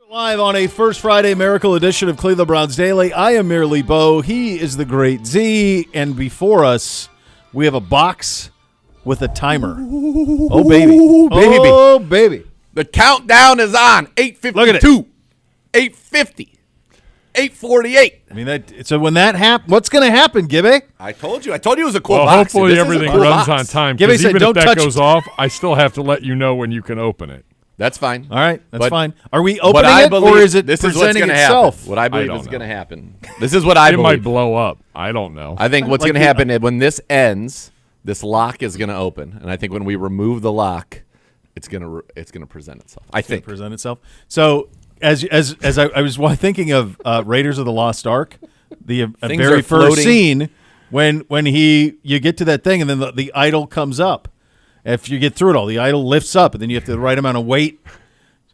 Live on a First Friday Miracle edition of Cleveland Browns Daily. I am merely Bo. He is the Great Z. And before us, we have a box with a timer. Oh, baby. Baby. Oh, baby. The countdown is on. 8:52. Look at it. 8:50. 8:48. I mean, so when that happens, what's going to happen, Gibby? I told you. it was a cool Well, box. hopefully This is a everything cool runs box. on time. Gibby Because said, even "Don't if that touch goes off, I still have to let you know when you can open it. That's fine. All right, that's But fine. Are we What opening I it, believe, or is it this is what's presenting gonna itself? happen. What I believe don't is know. going to happen. This is what I It might believe. blow up. I don't know. I think what's Like going to the- happen is when this ends, this lock is going to open, and I think when we remove the lock, it's going to present itself. I think. Present itself. So as I was thinking of Raiders of the Lost Ark, the Things very are first floating. scene when you get to that thing and then the idol comes up. If you get through it all, the idol lifts up and then you have to the right amount of weight.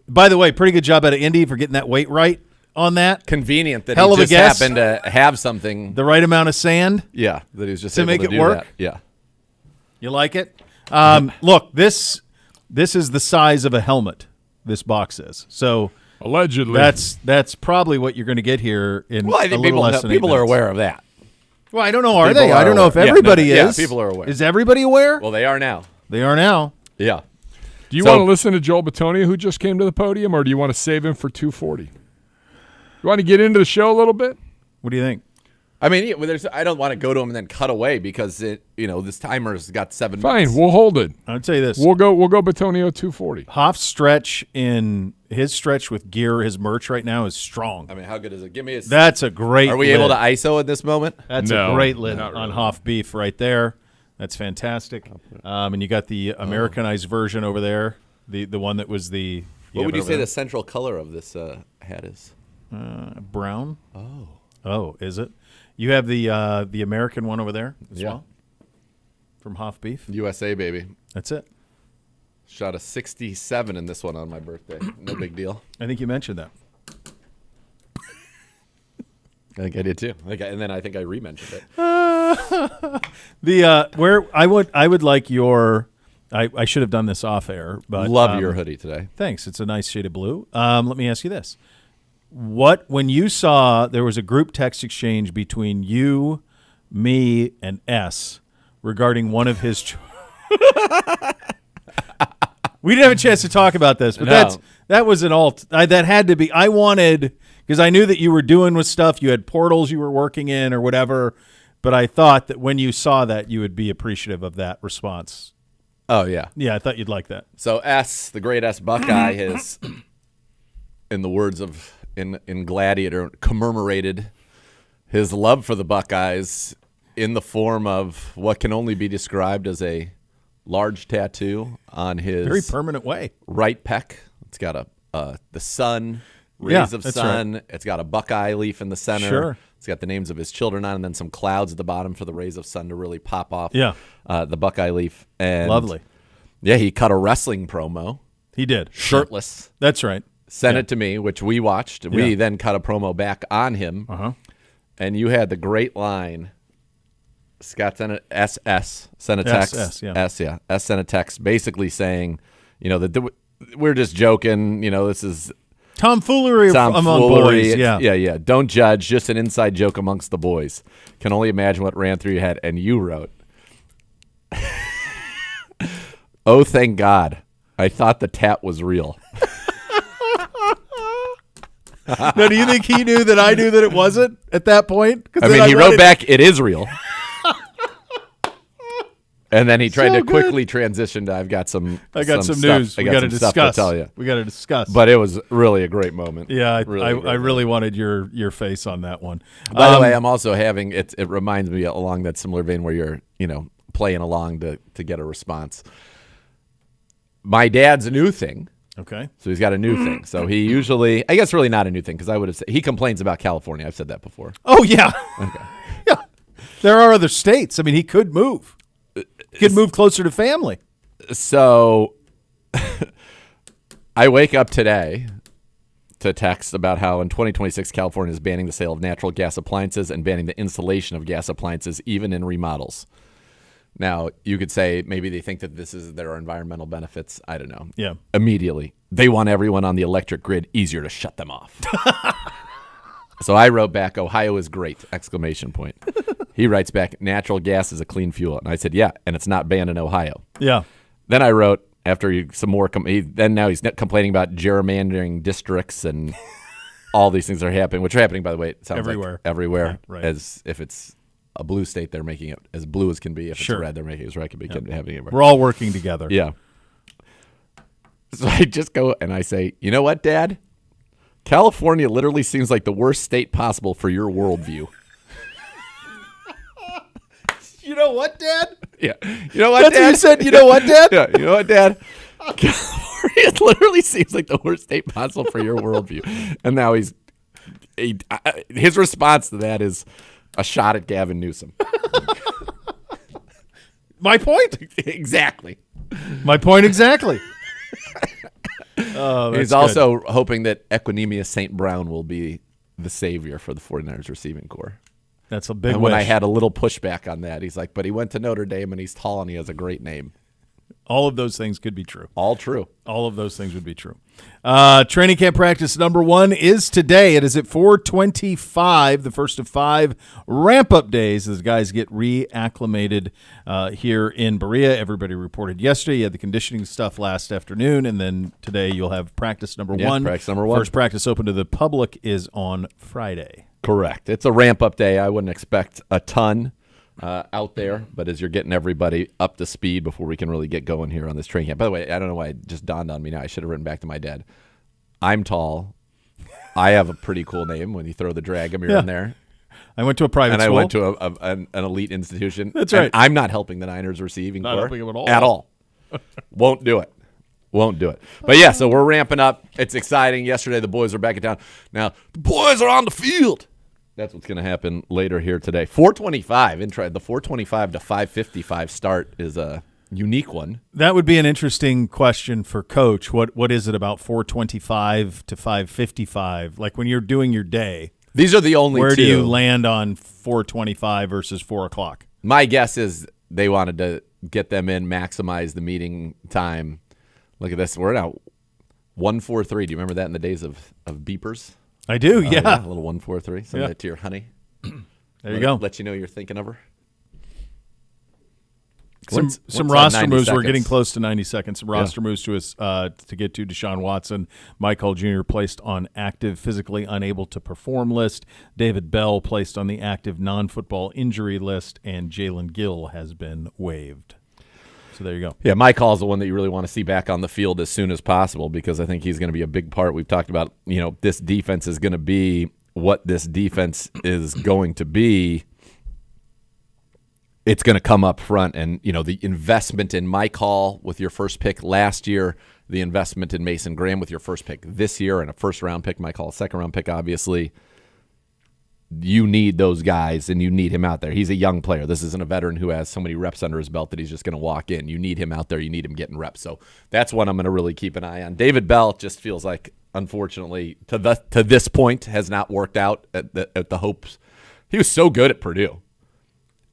By the way, pretty good job out of Indy for getting that weight right on that. Convenient that Hell he of a just guess. happened to have something. The right amount of sand. Yeah, that he was just To able make to it do work? that. Yeah. You like it? Look, this is the size of a helmet. This box is. So Allegedly. that's probably what you're going to get here in Well, I a think little less than 8 people are minutes. aware of that. Well, I don't know. Are People they? are I don't know if aware. Yeah, everybody no, is. yeah, people are aware. Is everybody aware? Well, they are now. They are now. Yeah. Do you So- want to listen to Joel Batonio, who just came to the podium, or do you want to save him for 2:40? You want to get into the show a little bit? What do you think? I mean, I don't want to go to him and then cut away because this timer's got 7 Fine, minutes. we'll hold it. I'll tell you this. We'll go Batonio 2:40. Hoff's stretch with gear, his merch right now is strong. I mean, how good is it? Give me a. That's a great. Are we lid. able to ISO at this moment? That's No, a great lid not on really. Hoff beef right there. That's fantastic. And you got the Americanized version over there. The one that was the. What would have it you over say there? the central color of this hat is? Brown. Oh, is it? You have the American one over there as well? From Hoff Beef. USA, baby. That's it. Shot a 67 in this one on my birthday. No big deal. I think you mentioned that. I think I did too. And then I think I re-mentioned it. Where I would like your. I should have done this off air, but Love your hoodie today. Thanks. It's a nice shade of blue. Let me ask you this: when you saw there was a group text exchange between you, me, and S regarding one of his. We didn't have a chance to talk about this, but No. that was an alt. That had to be. I wanted because I knew that you were doing with stuff. You had portals you were working in or whatever. But I thought that when you saw that, you would be appreciative of that response. Oh, yeah. Yeah, I thought you'd like that. So S, the great S Buckeye, has, in the words of in Gladiator, commemorated his love for the Buckeyes in the form of what can only be described as a large tattoo on his Very permanent way. right pec. It's got the sun, Yeah, rays of that's sun. right. It's got a Buckeye leaf in the center. Sure. It's got the names of his children on, and then some clouds at the bottom for the rays of sun to really pop off. Yeah. The Buckeye leaf. And Lovely. Yeah, he cut a wrestling promo, He did. shirtless. That's right. Sent it to me, which we watched. We Yeah. then cut a promo back on him. Uh-huh. And you had the great line. Scott sent a SS, sent a text. S, yeah. S sent a text basically saying, that we're just joking. This is Tomfoolery among tomfoolery. boys. Yeah. Yeah. Don't judge. Just an inside joke amongst the boys. Can only imagine what ran through your head. And you wrote, "Oh, thank God. I thought the tat was real." Now, do you think he knew that I knew that it wasn't at that point? 'Cause I then mean, he wrote it- back, "It is real." And then he tried So to good. quickly transition to, "I've got some I got some stuff- news. I We got got to some stuff discuss. to tell you." We got to discuss. But it was really a great moment. yeah, I Really really wanted your face on that one. By the way, I'm also having it. It reminds me along that similar vein where you're, playing along to get a response. My dad's a new thing. Okay. So he's got a new thing. So he usually, I guess, really not a new thing because I would have said he complains about California. I've said that before. Oh yeah. Okay. Yeah. There are other states. I mean, he could move. He could move closer to family. So I wake up today to text about how in 2026 California is banning the sale of natural gas appliances and banning the installation of gas appliances even in remodels. Now, you could say maybe they think that there are environmental benefits. I don't know. Yeah. Immediately. They want everyone on the electric grid easier to shut them off. So I wrote back, Ohio is great, ! He writes back, natural gas is a clean fuel. And I said, yeah, and it's not banned in Ohio. Yeah. Then I wrote, after some more, now he's complaining about gerrymandering districts and all these things are happening, which are happening, by the way, it sounds Everywhere. like everywhere, Yeah, right. as if it's a blue state, they're making it as blue as can be. If Sure. it's red, they're making it as red can be. Happening everywhere. We're all working together. Yeah. So I just go and I say, you know what, Dad? California literally seems like the worst state possible for your worldview. You know what, Dad? Yeah. You know what, That's Dad? what you said. You know what, Dad? Yeah. You know what, Dad? California literally seems like the worst state possible for your worldview. And now his response to that is a shot at Gavin Newsom. My point? Exactly. My point exactly. Oh, He's also hoping that Equinemius St. Brown will be the savior for the 49ers receiving corps. That's a big And when wish. I had a little pushback on that, he's like, but he went to Notre Dame and he's tall and he has a great name. All of those things could be true. All true. All of those things would be true. Training camp practice number 1 is today. It is at 4:25, the first of 5 ramp-up days as guys get reacclimated here in Berea. Everybody reported yesterday. You had the conditioning stuff last afternoon, and then today you'll have practice number 1. Practice number 1. First practice open to the public is on Friday. Correct. It's a ramp-up day. I wouldn't expect a ton out there, but as you're getting everybody up to speed before we can really get going here on this training camp. By the way, I don't know why it just dawned on me now. I should have written back to my dad. I'm tall. I have a pretty cool name when you throw the Dragomir in there. I went to a private And school. I went to an elite institution. That's And right. I'm not helping the Niners receiving Not corps helping them at all. At all. Won't do it. Won't do it. But yeah, so we're ramping up. It's exciting. Yesterday the boys are back in town. Now the boys are on the field. That's what's going to happen later here today. 4:25. The 4:25 to 5:55 start is a unique one. That would be an interesting question for Coach. What is it about 4:25 to 5:55? Like when you're doing your day, These are the only where two. do you land on 4:25 versus 4 o'clock? My guess is they wanted to get them in, maximize the meeting time. Look at this. We're now 143. Do you remember that in the days of beepers? I do, yeah. A little 143. Send Yeah. that to your honey. There you go. Let you know you're thinking of her. Some What's roster 90 moves. We're seconds? getting close to 90 seconds. Some roster moves to us to get to Deshaun Watson. Mike Hull Jr. placed on active, physically unable to perform list. David Bell placed on the active non-football injury list, and Jalen Gill has been waived. So there you go. Yeah, my call is the one that you really want to see back on the field as soon as possible because I think he's going to be a big part. We've talked about, this defense is going to be what this defense is going to be. It's going to come up front, and the investment in Mike Hall with your first pick last year, the investment in Mason Graham with your first pick this year, and a first-round pick, Mike Hall, second-round pick, obviously. You need those guys, and you need him out there. He's a young player. This isn't a veteran who has so many reps under his belt that he's just going to walk in. You need him out there. You need him getting reps. So that's one I'm going to really keep an eye on. David Bell just feels like, unfortunately, to this point, has not worked out at the hopes. He was so good at Purdue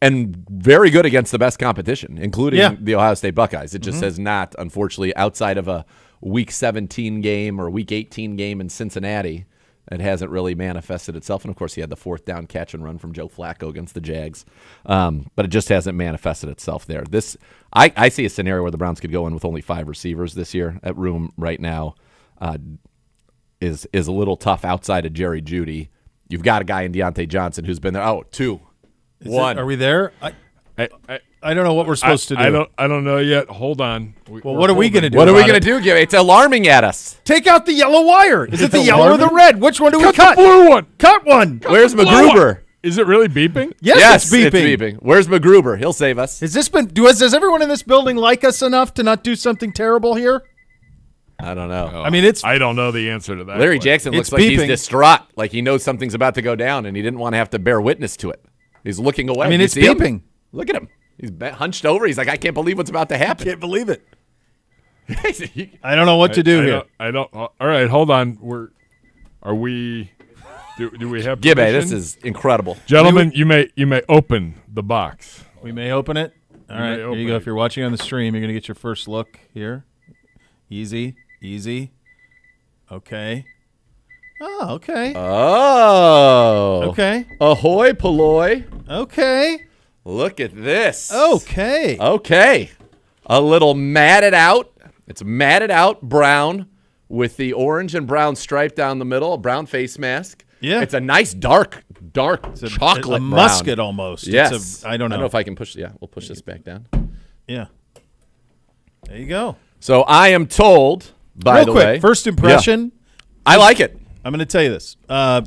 and very good against the best competition, including the Ohio State Buckeyes. It just has not, unfortunately, outside of a Week 17 game or Week 18 game in Cincinnati, it hasn't really manifested itself. And, of course, he had the fourth down catch and run from Joe Flacco against the Jags. But it just hasn't manifested itself there. I see a scenario where the Browns could go in with only 5 receivers this year. That room right now is a little tough outside of Jerry Jeudy. You've got a guy in Deontay Johnson who's been there. Oh, 2. 1. Are we there? I don't know what we're supposed to do. I don't know yet. Hold on. What are we going to do? What are we about going to it? do, Gary? It's alarming at us. Take out the yellow wire. Is it the it yellow or the alarming? red? Which one do we Cut cut? the blue one. Cut one. Where's Blue McGruber? one. Is it really beeping? Yes, it's beeping. Where's McGruber? He'll save us. Has this been? Does everyone in this building like us enough to not do something terrible here? I don't know. I mean, it's I don't know the answer to that. Larry question. Jackson looks It's like he's beeping. distraught, like he knows something's about to go down, and he didn't want to have to bear witness to it. He's looking away. I mean, You it's see him? beeping. Look at him. He's hunched over. He's like, I can't believe what's about to happen. can't believe it. I don't know what to do here. I don't. All right, hold on. Are we? Do we have? Gibbe, permission? this is incredible. Gentlemen, you may open the box. We may open it. All right, may here you open go. it. If you're watching on the stream, you're going to get your first look here. Easy. Okay. Oh, okay. Oh. Okay. Ahoy, Polloy. Okay. Look at this. Okay. Okay. A little matted out. It's matted out brown with the orange and brown stripe down the middle, a brown face mask. Yeah. It's a nice dark chocolate a brown. musket almost. Yes. I don't know. I don't know if I can push. Yeah, we'll push this back down. Yeah. There you go. So I am told, by Real the quick, way. first impression. I like it. I'm going to tell you this. I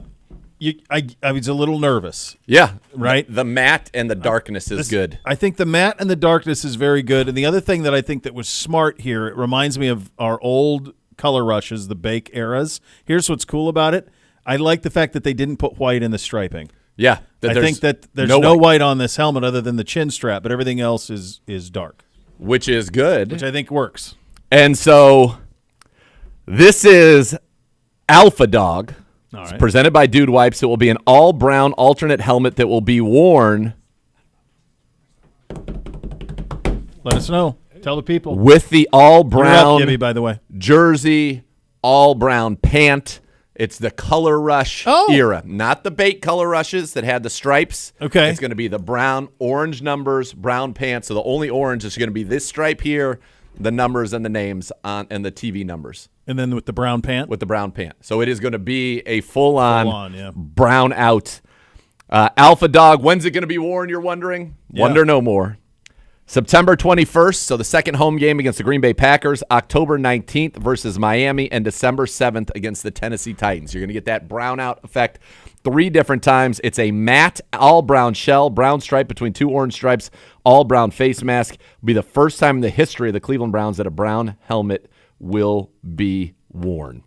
was a little nervous. Yeah. Right? The matte and the darkness is good. I think the matte and the darkness is very good. And the other thing that I think that was smart here, it reminds me of our old color rushes, the Bake eras. Here's what's cool about it. I like the fact that they didn't put white in the striping. Yeah. I think that there's no white on this helmet other than the chin strap, but everything else is dark, which is good. which I think works. And so this is Alpha Dog. All It's right. presented by Dude Wipes. It will be an all-brown alternate helmet that will be worn Let us know. Tell the people. with the You're up, all-brown Gibby, by the way. jersey, all-brown pant. It's the Color Rush era, not the Bait Color Rushes that had the stripes. Okay. It's going to be the brown, orange numbers, brown pants. So the only orange is going to be this stripe here, the numbers and the names on, and the TV numbers And then with the brown pant. with the brown pant. So it is going to be a full-on, Full-on, yeah. brown out. Alpha Dog, when's it going to be worn, you're wondering? Yeah. Wonder no more. September 21st, so the second home game against the Green Bay Packers, October 19th versus Miami, and December 7th against the Tennessee Titans. You're going to get that brown out effect 3 different times. It's a matte all-brown shell, brown stripe between 2 orange stripes, all-brown face mask. Will be the first time in the history of the Cleveland Browns that a brown helmet will be worn.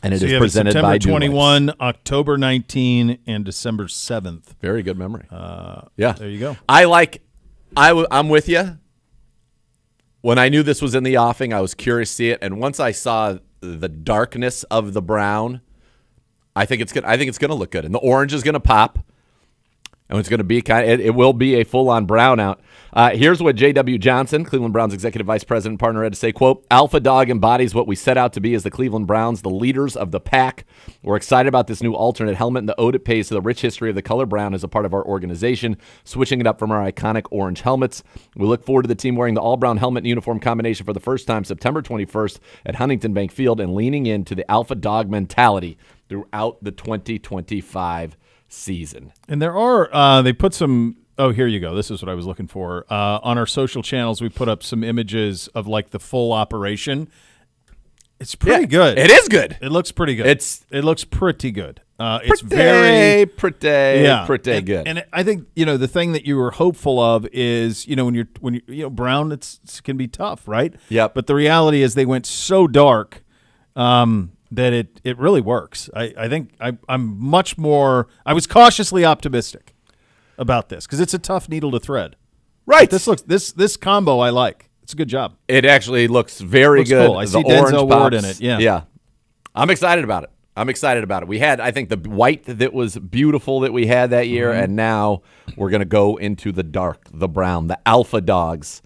And it So is you have presented September by Dude Wipes. 21, October 19, and December 7th. Very good memory. Yeah. There you go. I'm with you. When I knew this was in the offing, I was curious to see it, and once I saw the darkness of the brown, I think it's good. I think it's going to look good, and the orange is going to pop, and it's going to be it will be a full-on brown out. Here's what J.W. Johnson, Cleveland Browns executive vice president and partner, had to say, quote, Alpha Dog embodies what we set out to be as the Cleveland Browns, the leaders of the pack. We're excited about this new alternate helmet and the ode it pays to the rich history of the color brown as a part of our organization, switching it up from our iconic orange helmets. We look forward to the team wearing the all-brown helmet and uniform combination for the first time September 21st at Huntington Bank Field and leaning into the Alpha Dog mentality throughout the 2025 season. And there are, they put some, oh, here you go. This is what I was looking for. On our social channels, we put up some images of like the full operation. It's pretty good. It is good. It looks pretty good. It looks pretty good. It's pretty pretty good. And I think, the thing that you were hopeful of is, when you're brown, it can be tough, right? Yep. But the reality is they went so dark that it really works. I think I'm much more. I was cautiously optimistic about this because it's a tough needle to thread. Right. But this combo I like. It's a good job. It actually looks very Looks good. cool. I The see orange Denzel Ward pops. in it, yeah. Yeah. I'm excited about it. We had, I think, the white that was beautiful that we had that year, and now we're going to go into the dark, the brown, the Alpha Dogs.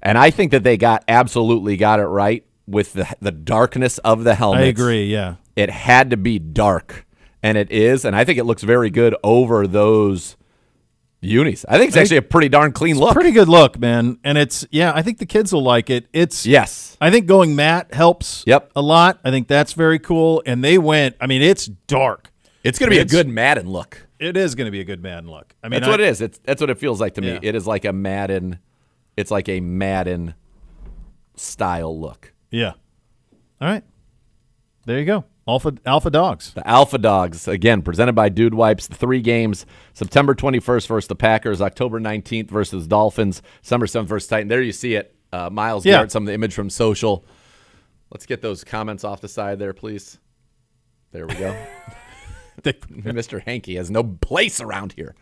And I think that they absolutely got it right with the darkness of the helmet. I agree, yeah. It had to be dark, and it is, and I think it looks very good over those unis. I think it's actually a pretty darn clean look. Pretty good look, man. And I think the kids will like it. Yes. I think going matte helps Yep. a lot. I think that's very cool. And they went, it's dark. It's going to be a good Madden look. It is going to be a good Madden look. That's what it is. That's what it feels like to me. Yeah. It is like a Madden. It's like a Madden style look. Yeah. All right. There you go. Alpha Dogs. The Alpha Dogs, again, presented by Dude Wipes. The 3 games, September 21st versus the Packers, October 19th versus Dolphins, December 7th versus Titans. There you see it. Miles Garrett, some of the image from social. Let's get those comments off the side there, please. There we go. Mr. Hankey has no place around here.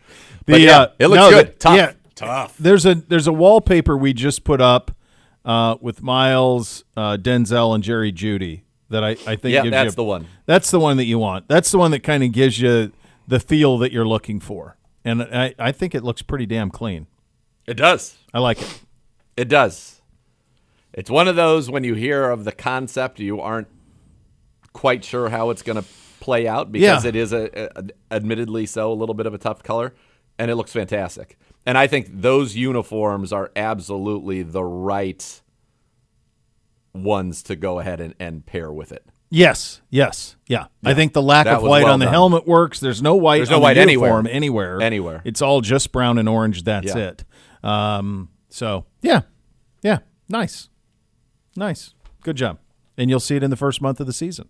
But it looks good. Tough. Tough. There's a wallpaper we just put up with Miles, Denzel, and Jerry Jeudy that I think gives that's the one. That's the one that you want. That's the one that kind of gives you the feel that you're looking for. And I think it looks pretty damn clean. It does. I like it. It does. It's one of those when you hear of the concept, you aren't quite sure how it's going to play out because it is admittedly so a little bit of a tough color, and it looks fantastic. And I think those uniforms are absolutely the right ones to go ahead and pair with it. Yes. Yeah. I think the lack of white on the helmet works. There's no white on the uniform anywhere. It's all just brown and orange. That's it. So, yeah. Nice. Good job. And you'll see it in the first month of the season.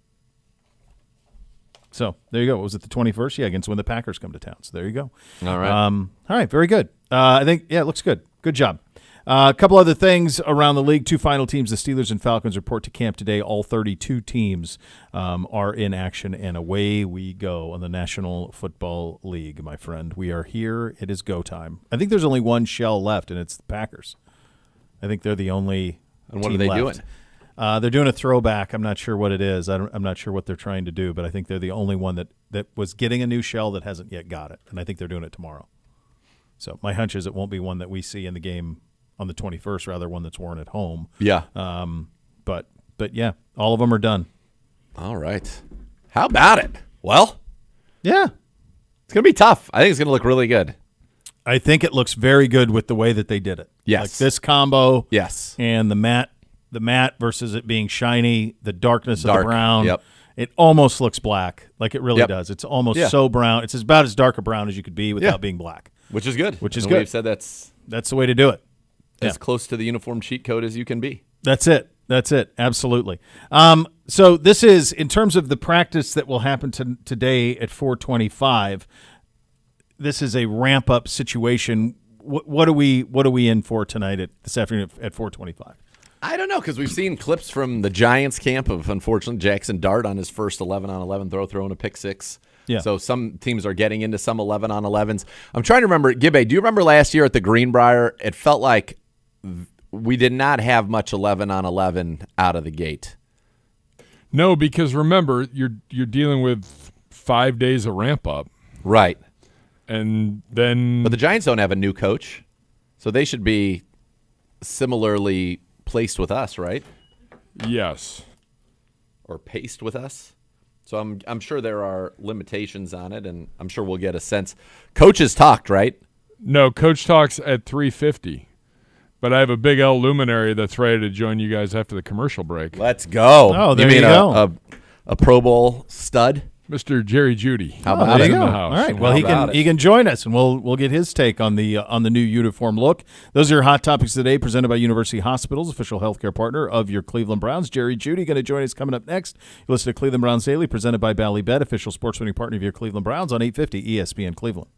So, there you go. What was it, the 21st? Yeah, against when the Packers come to town. So, there you go. All right. All right, very good. I think, it looks good. Good job. A couple other things around the league. 2 final teams, the Steelers and Falcons, report to camp today. All 32 teams are in action, and away we go on the National Football League, my friend. We are here. It is go time. I think there's only one shell left, and it's the Packers. I think they're the only And what team are they left. doing? They're doing a throwback. I'm not sure what it is. I'm not sure what they're trying to do, but I think they're the only one that was getting a new shell that hasn't yet got it, and I think they're doing it tomorrow. So my hunch is it won't be one that we see in the game on the 21st, rather one that's worn at home. Yeah. But yeah, all of them are done. All right. How about it? Well, Yeah. it's going to be tough. I think it's going to look really good. I think it looks very good with the way that they did it. Yes. Like this combo. Yes. And the matte versus it being shiny, the darkness of the Dark. brown. Yep. It almost looks black. Like it really Yep. does. It's almost Yeah. so brown. It's about as dark a brown as you could be without being black. Which is good. Which is And good. We've said that's That's the way to do it. as close to the uniform cheat code as you can be. That's it. Absolutely. So this is, in terms of the practice that will happen today at 4:25, this is a ramp-up situation. What are we in for tonight this afternoon at 4:25? I don't know, because we've seen clips from the Giants camp of, unfortunately, Jackson Dart on his first 11-on-11 throwing a pick six. Yeah. So some teams are getting into some 11-on-11s. I'm trying to remember, Gibbe, do you remember last year at the Greenbrier? It felt like we did not have much 11-on-11 out of the gate. No, because remember, you're dealing with 5 days of ramp up, Right. and then But the Giants don't have a new coach, so they should be similarly placed with us, right? yes, Or paced with us. So I'm sure there are limitations on it, and I'm sure we'll get a sense. Coaches talked, right? no. Coach talks at 3:50, but I have a Big L luminary that's ready to join you guys after the commercial break. Let's go. Oh, there you you mean go. A Pro Bowl stud? Mr. Jerry Jeudy. How about there it? you In go. the house. All right. Well, How he about can join us, and we'll get his take on the new uniform look. Those are your hot topics today, presented by University Hospitals, official healthcare partner of your Cleveland Browns. Jerry Jeudy going to join us coming up next. You listen to Cleveland Browns Daily, presented by Ballybet, official sports betting partner of your Cleveland Browns on 850 ESPN Cleveland.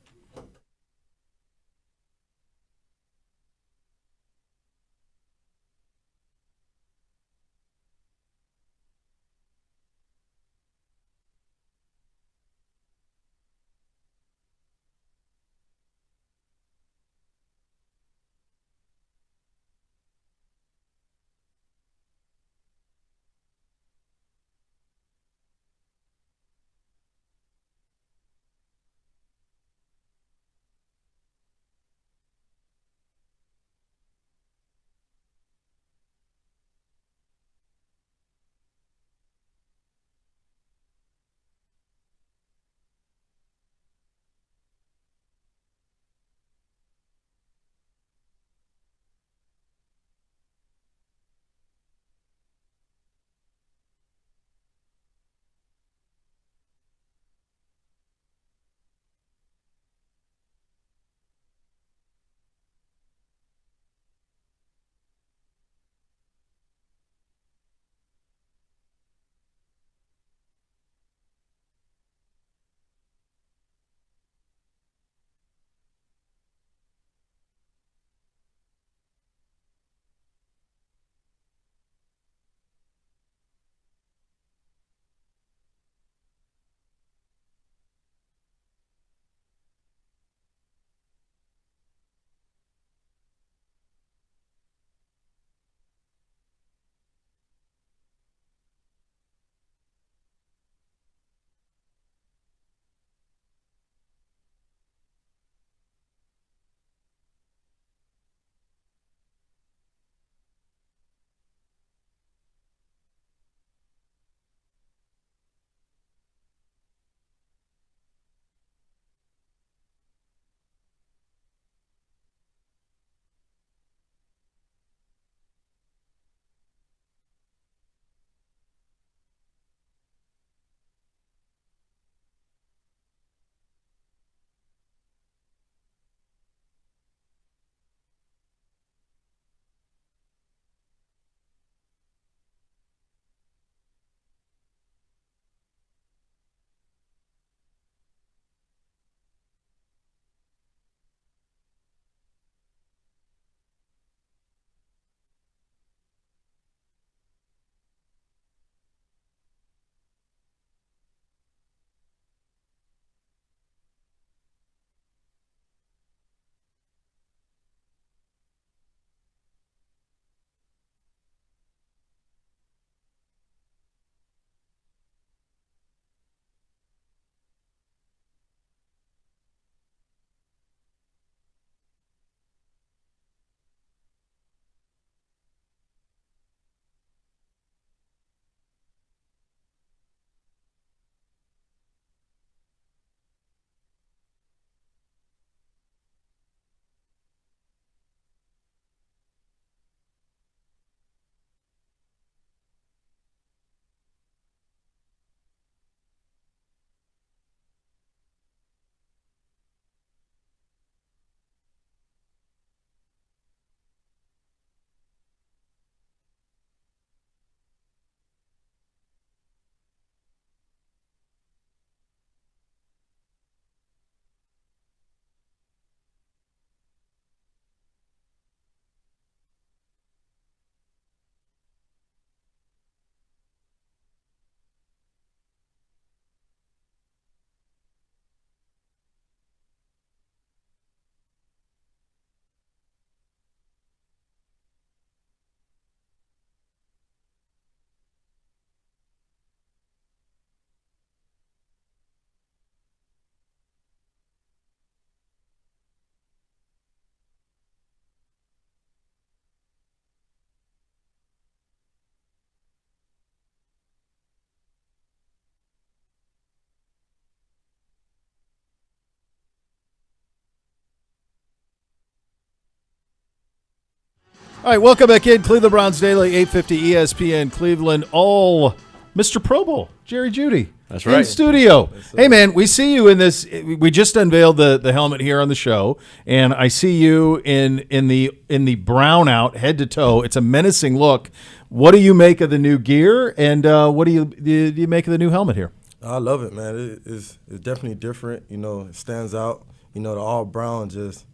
All right, welcome back in. Cleveland Browns Daily, 850 ESPN Cleveland. All Mr. Pro Bowl, Jerry Jeudy. That's right. In studio. Hey, man, we see you in this. We just unveiled the helmet here on the show, and I see you in the brown out, head to toe. It's a menacing look. What do you make of the new gear, and what do you make of the new helmet here? I love it, man. It's definitely different. You know, it stands out. You know, the all brown just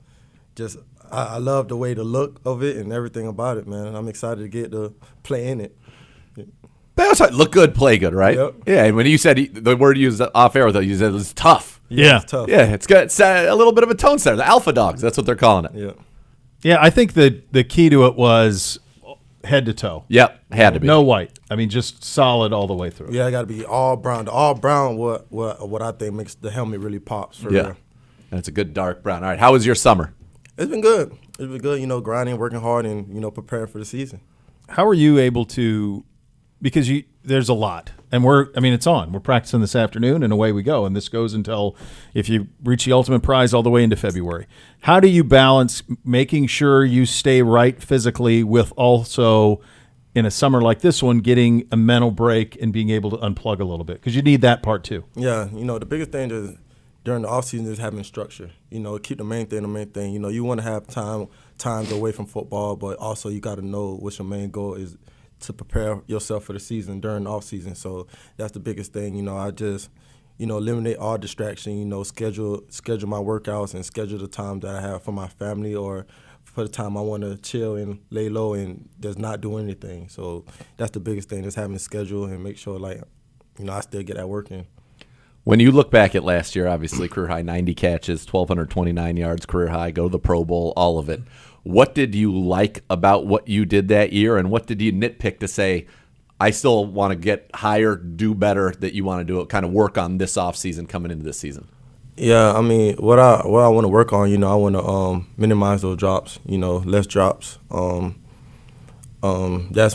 I love the way the look of it and everything about it, man. I'm excited to get to play in it. But also, look good, play good, right? Yep. Yeah, and when you said the word you used off air, though, you said it was tough. Yeah. It's tough. Yeah, it's got a little bit of a tone setter. The alpha dogs, that's what they're calling it. Yeah. Yeah, I think the key to it was head to toe. Yep, had to be. No white. I mean, just solid all the way through. Yeah, I got to be all brown. The all brown, what I think makes the helmet really pops for Yeah, real. and it's a good dark brown. All right, how was your summer? It's been good. It's been good, you know, grinding, working hard, and, you know, preparing for the season. How are you able to? Because there's a lot, and it's on. We're practicing this afternoon, and away we go. And this goes until if you reach the ultimate prize all the way into February. How do you balance making sure you stay right physically with also, in a summer like this one, getting a mental break and being able to unplug a little bit? Because you need that part too. Yeah, you know, the biggest thing is during the offseason is having structure. You know, keep the main thing. You know, you want to have times away from football, but also you got to know what your main goal is to prepare yourself for the season during the offseason. So that's the biggest thing. You know, I just, you know, eliminate all distraction, you know, schedule my workouts and schedule the time that I have for my family or for the time I want to chill and lay low and just not do anything. So that's the biggest thing, just having a schedule and make sure, like, you know, I still get that work in. When you look back at last year, obviously career high 90 catches, 1,229 yards, career high, go to the Pro Bowl, all of it. What did you like about what you did that year, and what did you nitpick to say, I still want to get higher, do better, that you want to do it, kind of work on this offseason coming into this season? Yeah, I mean, what I want to work on, you know, I want to minimize those drops, you know, less drops. That's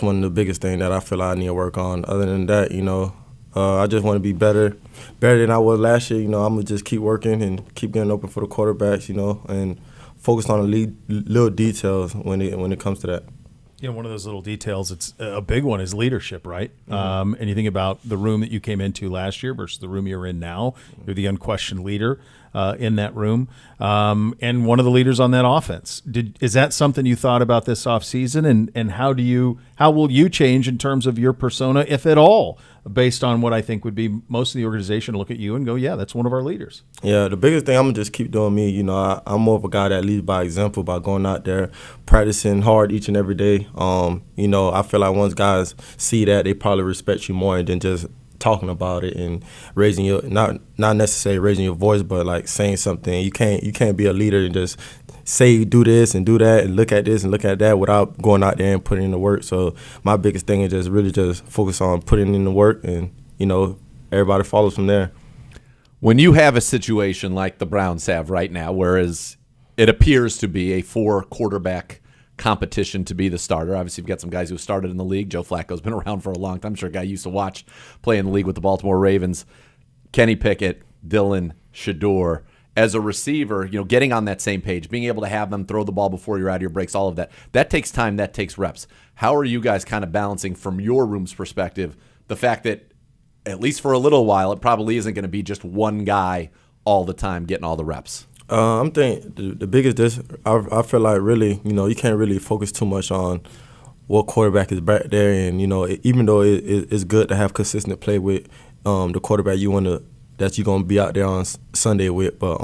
one of the biggest things that I feel I need to work on. Other than that, you know, I just want to be better than I was last year. You know, I'm going to just keep working and keep getting open for the quarterbacks, you know, and focus on the little details when it comes to that. You know, one of those little details, it's a big one, is leadership, right? Mm-hmm. And you think about the room that you came into last year versus the room you're in now. You're the unquestioned leader in that room, and one of the leaders on that offense. Is that something you thought about this offseason, and how will you change in terms of your persona, if at all, based on what I think would be most of the organization look at you and go, yeah, that's one of our leaders? Yeah, the biggest thing, I'm going to just keep doing me. You know, I'm more of a guy that leads by example, by going out there, practicing hard each and every day. You know, I feel like once guys see that, they probably respect you more than just talking about it and raising your, not necessarily raising your voice, but like saying something. You can't be a leader and just say do this and do that and look at this and look at that without going out there and putting in the work. So my biggest thing is just really just focus on putting in the work, and, you know, everybody follows from there. When you have a situation like the Browns have right now, whereas it appears to be a 4-quarterback competition to be the starter. Obviously, you've got some guys who started in the league. Joe Flacco's been around for a long time. I'm sure a guy you used to watch play in the league with the Baltimore Ravens. Kenny Pickett, Dylan, Shador. As a receiver, you know, getting on that same page, being able to have them throw the ball before you're out of your breaks, all of that. That takes time, that takes reps. How are you guys kind of balancing, from your room's perspective, the fact that, at least for a little while, it probably isn't going to be just one guy all the time getting all the reps? I'm thinking the biggest, I feel like really, you know, you can't really focus too much on what quarterback is back there. And, you know, even though it's good to have consistent play with the quarterback that you're going to be out there on Sunday with, but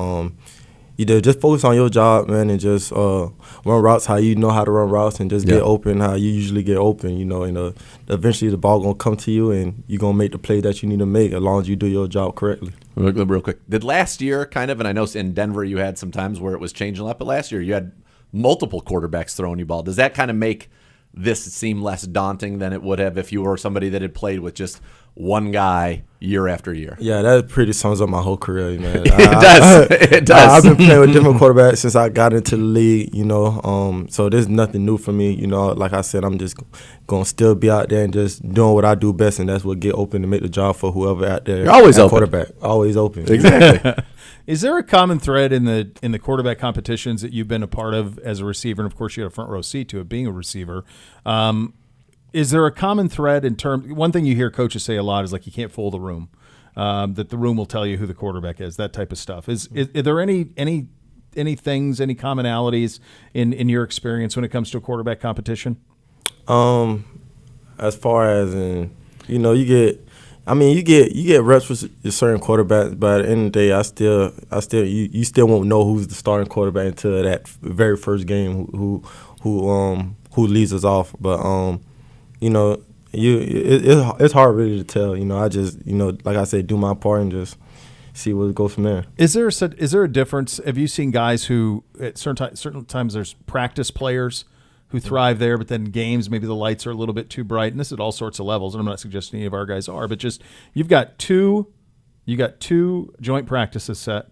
you just focus on your job, man, and just run routes how you know how to run routes, and just get open how you usually get open, you know, and eventually the ball going to come to you, and you're going to make the play that you need to make as long as you do your job correctly. Real quick, did last year kind of, and I know in Denver you had some times where it was changing a lot, but last year you had multiple quarterbacks throwing you ball. Does that kind of make this seem less daunting than it would have if you were somebody that had played with just one guy year after year. Yeah, that pretty sums up my whole career, man. It does. I've been playing with different quarterbacks since I got into the league, so there's nothing new for me. Like I said, I'm just going to still be out there and just doing what I do best, and that's what get open to make the job for whoever out there. You're always open. Quarterback. Always open. Exactly. Is there a common thread in the quarterback competitions that you've been a part of as a receiver? And of course, you had a front row seat to it being a receiver. Is there a common thread in terms? One thing you hear coaches say a lot is like you can't fool the room. That the room will tell you who the quarterback is. That type of stuff. Is there any things, any commonalities in your experience when it comes to a quarterback competition? As far as you get reps with certain quarterbacks, but at the end of the day, you still won't know who's the starting quarterback until that very first game who leads us off. But it's hard really to tell. I just like I said, do my part and just see where it goes from there. Is there a difference? Have you seen guys who at certain times there's practice players who thrive there, but then games maybe the lights are a little bit too bright, and this is at all sorts of levels. And I'm not suggesting any of our guys are, but just you got two joint practices set.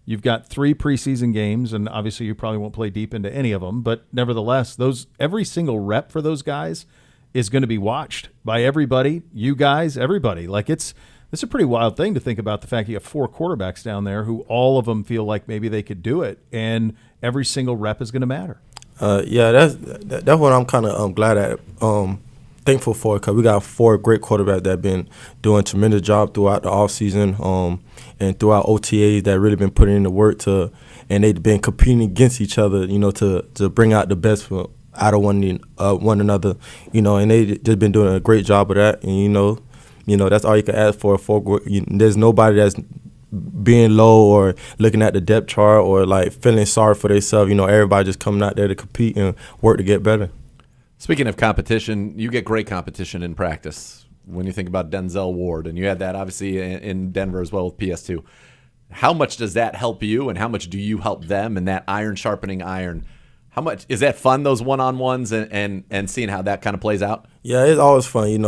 You've got 3 preseason games, and obviously you probably won't play deep into any of them, but nevertheless, every single rep for those guys is going to be watched by everybody, you guys, everybody. Like it's a pretty wild thing to think about the fact you have 4 quarterbacks down there who all of them feel like maybe they could do it, and every single rep is going to matter. That's what I'm kind of glad at. Thankful for, because we got 4 great quarterbacks that have been doing a tremendous job throughout the offseason and throughout OTAs that really been putting in the work and they've been competing against each other, to bring out the best out of one another, and they just been doing a great job of that. And that's all you can ask for. There's nobody that's being low or looking at the depth chart or like feeling sorry for themselves. Everybody just coming out there to compete and work to get better. Speaking of competition, you get great competition in practice when you think about Denzel Ward, and you had that obviously in Denver as well with PS2. How much does that help you, and how much do you help them in that iron sharpening iron? How much is that fun, those one-on-ones, and seeing how that kind of plays out? Yeah, it's always fun.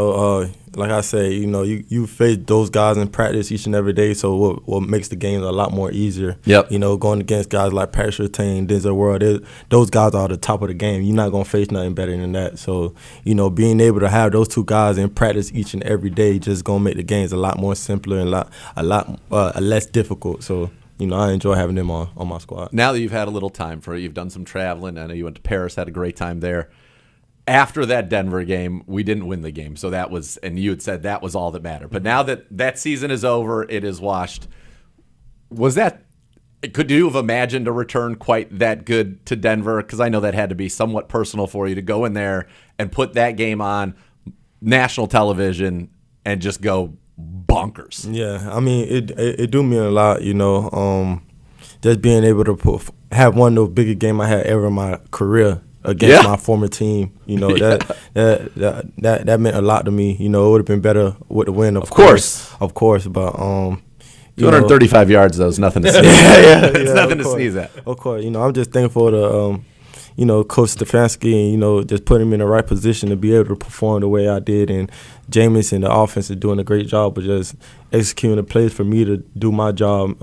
Like I say, you face those guys in practice each and every day, so what makes the games a lot more easier. Yep. Going against guys like Patrick Surtain, Denzel Ward, those guys are the top of the game. You're not going to face nothing better than that. So, being able to have those 2 guys in practice each and every day just going to make the games a lot more simpler and a lot less difficult. So, I enjoy having them on my squad. Now that you've had a little time you've done some traveling. I know you went to Paris, had a great time there. After that Denver game, we didn't win the game. So that was, and you had said that was all that mattered. But now that season is over, it is washed. Could you have imagined a return quite that good to Denver? Because I know that had to be somewhat personal for you to go in there and put that game on national television and just go bonkers. Yeah, it do mean a lot, just being able to have one of those biggest games I had ever in my career against my former team. That meant a lot to me. It would have been better with the win, of course, but 235 yards though is nothing to sneeze at. It's nothing to sneeze at. Of course, I'm just thankful to Coach Stefanski, and, just put him in the right position to be able to perform the way I did. And Jameis and the offense is doing a great job of just executing the plays for me to do my job.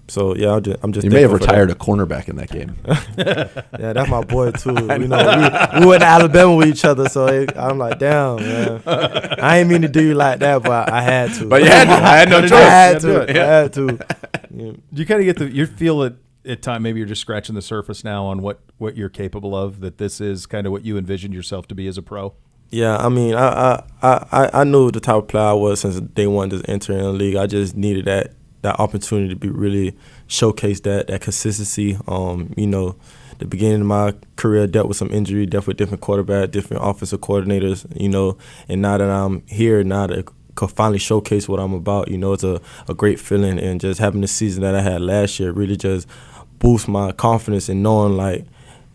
So, yeah, I'm just You may have retired a cornerback in that game. Yeah, that's my boy, too. We went to Alabama with each other, so I'm like, damn, man. I ain't mean to do you like that, but I had to. But you had to. I had no choice. I had to. Yeah. You kind of get you feel it at time. Maybe you're just scratching the surface now on what you're capable of, that this is kind of what you envisioned yourself to be as a pro. Yeah, I knew the type of player I was since day one, just entering the league. I just needed that opportunity to be really showcase that consistency. The beginning of my career dealt with some injury, dealt with different quarterbacks, different offensive coordinators, and now that I'm here, now that could finally showcase what I'm about, it's a great feeling. And just having the season that I had last year really just boost my confidence in knowing like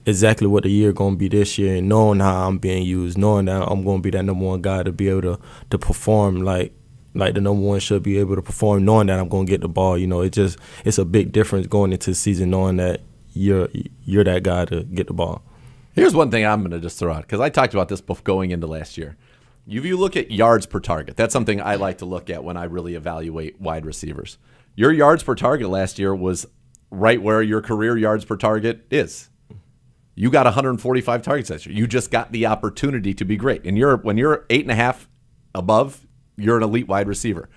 exactly what the year going to be this year, and knowing how I'm being used, knowing that I'm going to be that number one guy to be able to perform like the number one should be able to perform, knowing that I'm going to get the ball. It's a big difference going into the season knowing that you're that guy to get the ball. Here's one thing I'm going to just throw out, because I talked about this going into last year. If you look at yards per target, that's something I like to look at when I really evaluate wide receivers. Your yards per target last year was right where your career yards per target is. You got 145 targets last year. You just got the opportunity to be great. And when you're 8.5 above, you're an elite wide receiver.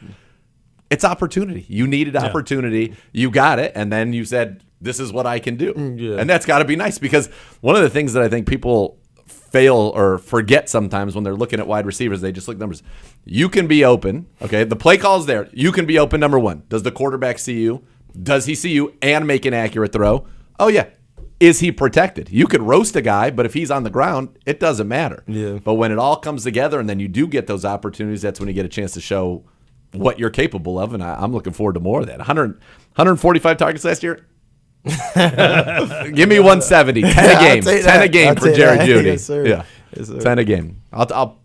It's opportunity. You needed opportunity. You got it. And then you said, this is what I can do. Yeah. And that's got to be nice, because one of the things that I think people fail or forget sometimes when they're looking at wide receivers, they just look at numbers. You can be open. Okay. The play call is there. You can be open, number one. Does the quarterback see you? Does he see you and make an accurate throw? Oh, yeah. Is he protected? You could roast a guy, but if he's on the ground, it doesn't matter. Yeah. But when it all comes together and then you do get those opportunities, that's when you get a chance to show what you're capable of, and I'm looking forward to more of that. 145 targets last year? Give me 170. 10 a game. 10 a game for Jerry Jeudy. Yes, sir. Yeah. Yes, sir. 10 a game. I'll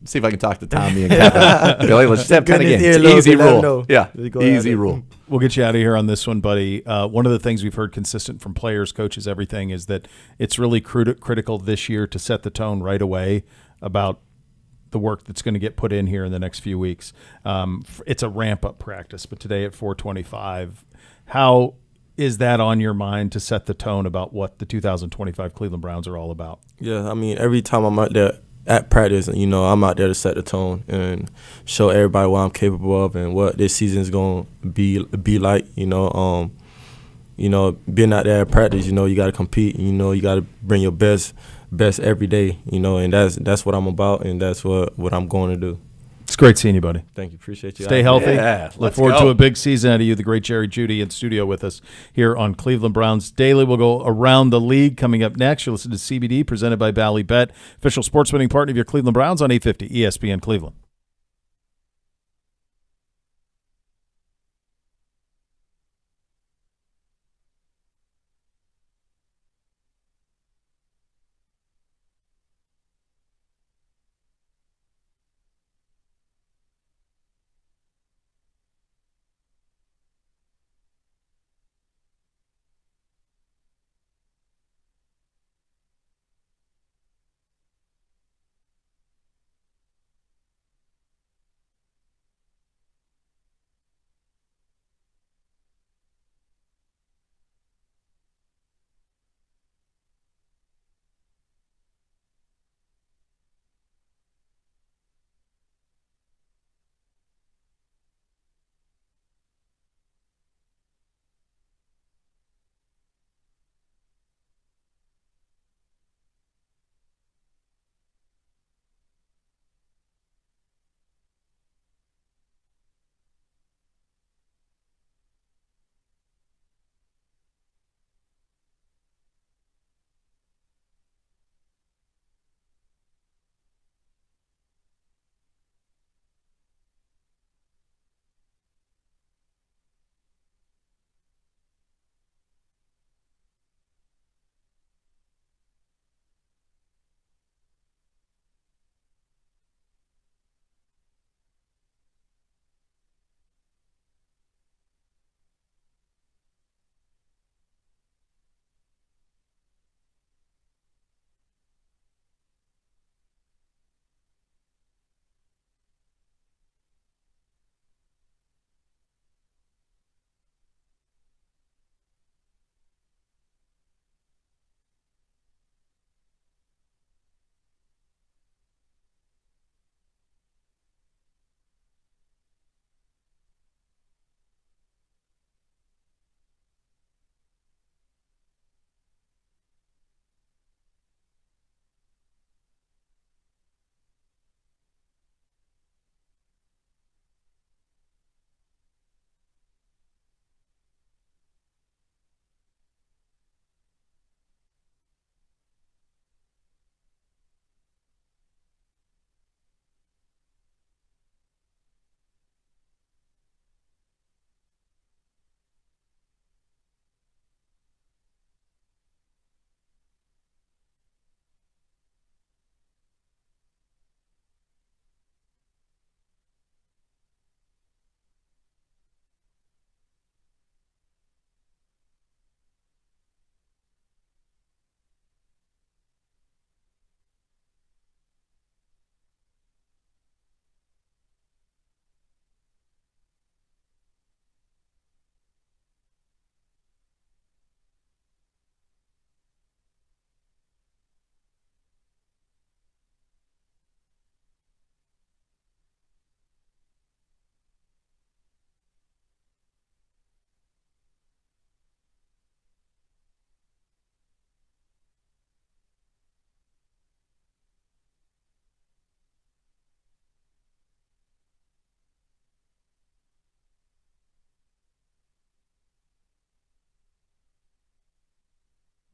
see if I can talk to Tommy and Kevin. Billy, let's just have 10 a game. It's easy rule. Yeah, easy rule. We'll get you out of here on this one, buddy. One of the things we've heard consistent from players, coaches, everything, is that it's really critical this year to set the tone right away about the work that's going to get put in here in the next few weeks. It's a ramp-up practice, but today at 425, how is that on your mind to set the tone about what the 2025 Cleveland Browns are all about? Yeah, I mean, every time I'm out there at practice, you know, I'm out there to set the tone and show everybody what I'm capable of and what this season is going to be like. You know, being out there at practice, you know, you got to compete. You know, you got to bring your best every day. You know, and that's what I'm about, and that's what I'm going to do. It's great seeing you, buddy. Thank you. Appreciate you. Stay healthy. Yeah, Look let's forward go. to a big season out of you, the great Jerry Jeudy, in studio with us here on Cleveland Browns Daily. We'll go around the league coming up next. You'll listen to CBD, presented by Bally Bet, official sports betting partner of your Cleveland Browns on 850 ESPN Cleveland.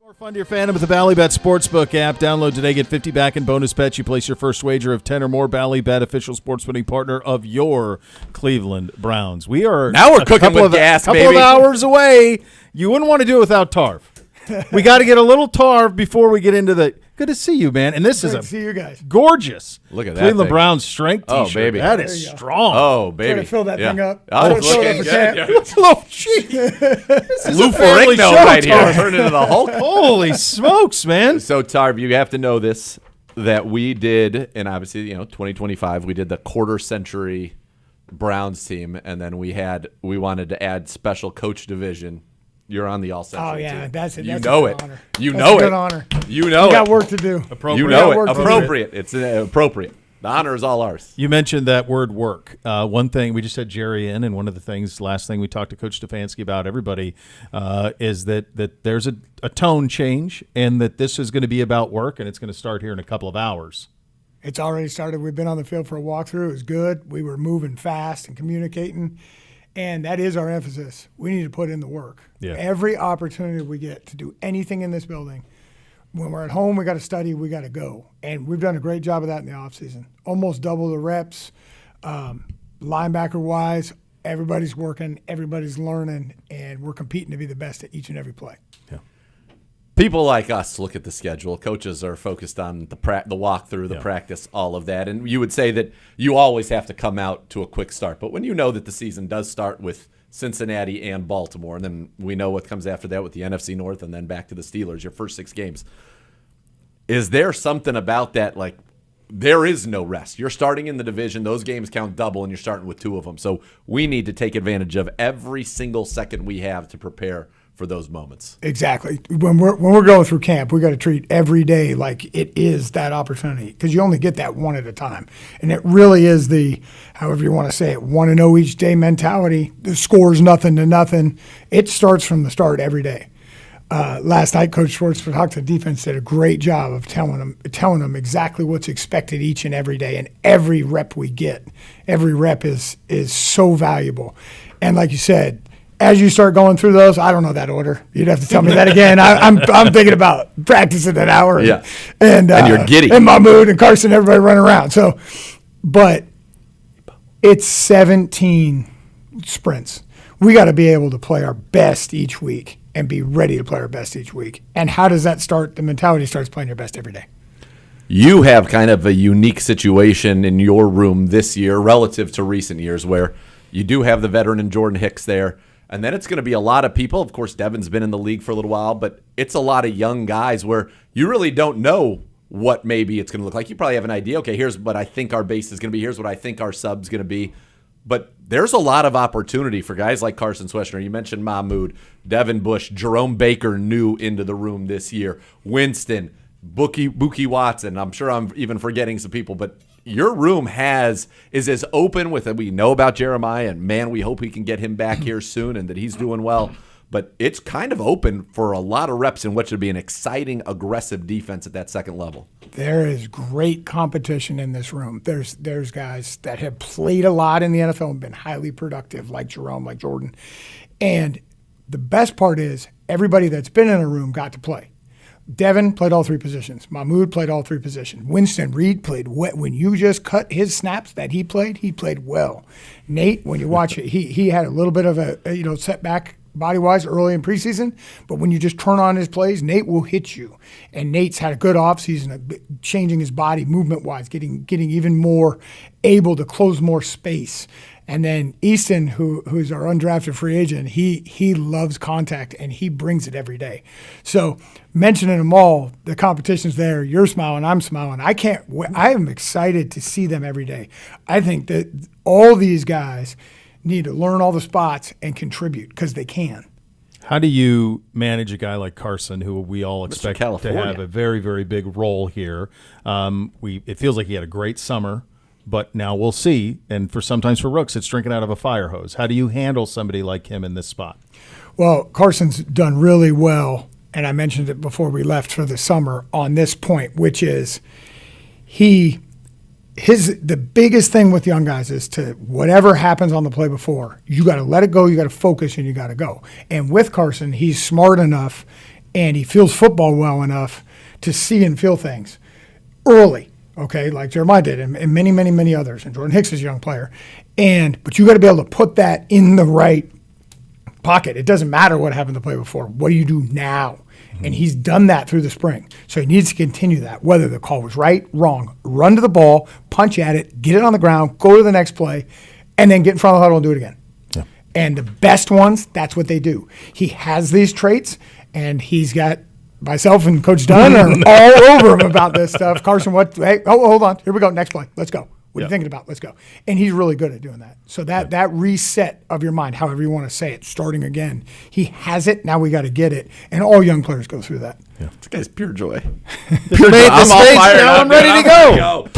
More fun to your fandom with the Bally Bet Sportsbook app. Download today. Get 50 back in bonus bets. You place your first wager of 10 or more. Bally Bet, official sports betting partner of your Cleveland Browns. We are Now we're cooking with gas, couple baby. of hours away. You wouldn't want to do it without Tarv. We got to get a little Tarv before we get into the. Good to see you, man. And this is Great a to see you guys. gorgeous Look at that Cleveland thing. Browns strength Oh, t-shirt. baby. That There is you go. strong. Oh, baby. Trying to fill that thing up. Oh, Fill it's it looking up for good. Cap. Yeah. Oh, gee. This is Lou a family Ferrigno show, right here. Tarv. Turn into the Hulk. Holy smokes, man. So, Tarv, you have to know this, that we did, and obviously, 2025, we did the quarter century Browns team, and then we wanted to add special coach division. You're on the all century Oh, yeah. team. That's it. You That's know a it. good honor. You That's know a good it. honor. You know We got it. work to do. You know work it. to do. Appropriate. It's appropriate. The honor is all ours. You mentioned that word work. One thing, we just had Jerry in, and one of the things, last thing we talked to Coach Stefanski about, everybody, is that there's a tone change and that this is going to be about work, and it's going to start here in a couple of hours. It's already started. We've been on the field for a walkthrough. It was good. We were moving fast and communicating, and that is our emphasis. We need to put in the work. Yeah. Every opportunity we get to do anything in this building, when we're at home, we got to study, we got to go. And we've done a great job of that in the offseason. Almost double the reps. Linebacker-wise, everybody's working, everybody's learning, and we're competing to be the best at each and every play. People like us look at the schedule. Coaches are focused on the walkthrough, the practice, all of that. And you would say that you always have to come out to a quick start. But when you know that the season does start with Cincinnati and Baltimore, and then we know what comes after that with the NFC North and then back to the Steelers, your first 6 games, is there something about that, like, there is no rest? You're starting in the division. Those games count double, and you're starting with 2 of them. So we need to take advantage of every single second we have to prepare for those moments. Exactly. When we're going through camp, we got to treat every day like it is that opportunity, because you only get that one at a time. And it really is the, however you want to say it, 1-0 each day mentality. The score's nothing to nothing. It starts from the start every day. Last night, Coach Schwartz for Huck's defense did a great job of telling them exactly what's expected each and every day, and every rep we get, every rep is so valuable. And like you said, as you start going through those, I don't know that order. You'd have to tell me that again. I'm thinking about practicing an hour. And you're giddy. And Mahmoud and Carson, everybody running around. So, but it's 17 sprints. We got to be able to play our best each week and be ready to play our best each week. And how does that start? The mentality starts playing your best every day. You have kind of a unique situation in your room this year relative to recent years where you do have the veteran in Jordan Hicks there. And then it's going to be a lot of people. Of course, Devin's been in the league for a little while, but it's a lot of young guys where you really don't know what maybe it's going to look like. You probably have an idea. Okay, here's what I think our base is going to be. Here's what I think our sub's going to be. But there's a lot of opportunity for guys like Carson Sweshner. You mentioned Mahmoud, Devin Bush, Jerome Baker new into the room this year, Winston, Buki Watson. I'm sure I'm even forgetting some people, but your room is as open with it. We know about Jeremiah, and man, we hope we can get him back here soon and that he's doing well. But it's kind of open for a lot of reps in what should be an exciting, aggressive defense at that second level. There is great competition in this room. There's guys that have played a lot in the NFL and been highly productive, like Jerome, like Jordan. And the best part is everybody that's been in a room got to play. Devin played all 3 positions. Mahmoud played all 3 positions. Winston Reed played well. When you just cut his snaps that he played well. Nate, when you watch it, he had a little bit of a setback body-wise early in preseason, but when you just turn on his plays, Nate will hit you. And Nate's had a good offseason, changing his body movement-wise, getting even more able to close more space. And then Easton, who's our undrafted free agent, he loves contact, and he brings it every day. So mentioning them all, the competition's there. You're smiling, I'm smiling. I am excited to see them every day. I think that all these guys need to learn all the spots and contribute because they can. How do you manage a guy like Carson, who we all expect to California. have a very, very big role here? It feels like he had a great summer, but now we'll see. And sometimes for rooks, it's drinking out of a fire hose. How do you handle somebody like him in this spot? Well, Carson's done really well, and I mentioned it before we left for the summer on this point, which is the biggest thing with young guys is to whatever happens on the play before, you got to let it go, you got to focus, and you got to go. And with Carson, he's smart enough and he feels football well enough to see and feel things early, okay, like Jeremiah did, and many, many, many others, and Jordan Hicks is a young player. But you got to be able to put that in the right pocket. It doesn't matter what happened to play before. What do you do now? And he's done that through the spring. So he needs to continue that, whether the call was right, wrong. Run to the ball, punch at it, get it on the ground, go to the next play, and then get in front of the huddle and do it again. Yeah. And the best ones, that's what they do. He has these traits, and he's got myself and Coach Dunn are all over him about this stuff. Carson, hold on. Here we go. Next play. Let's go. What are you thinking about? Let's go. And he's really good at doing that. So that reset of your mind, however you want to say it, starting again, he has it. Now we got to get it. And all young players go through that. Yeah. This guy's pure joy. Pure joy. I'm all fired now. I'm ready to go.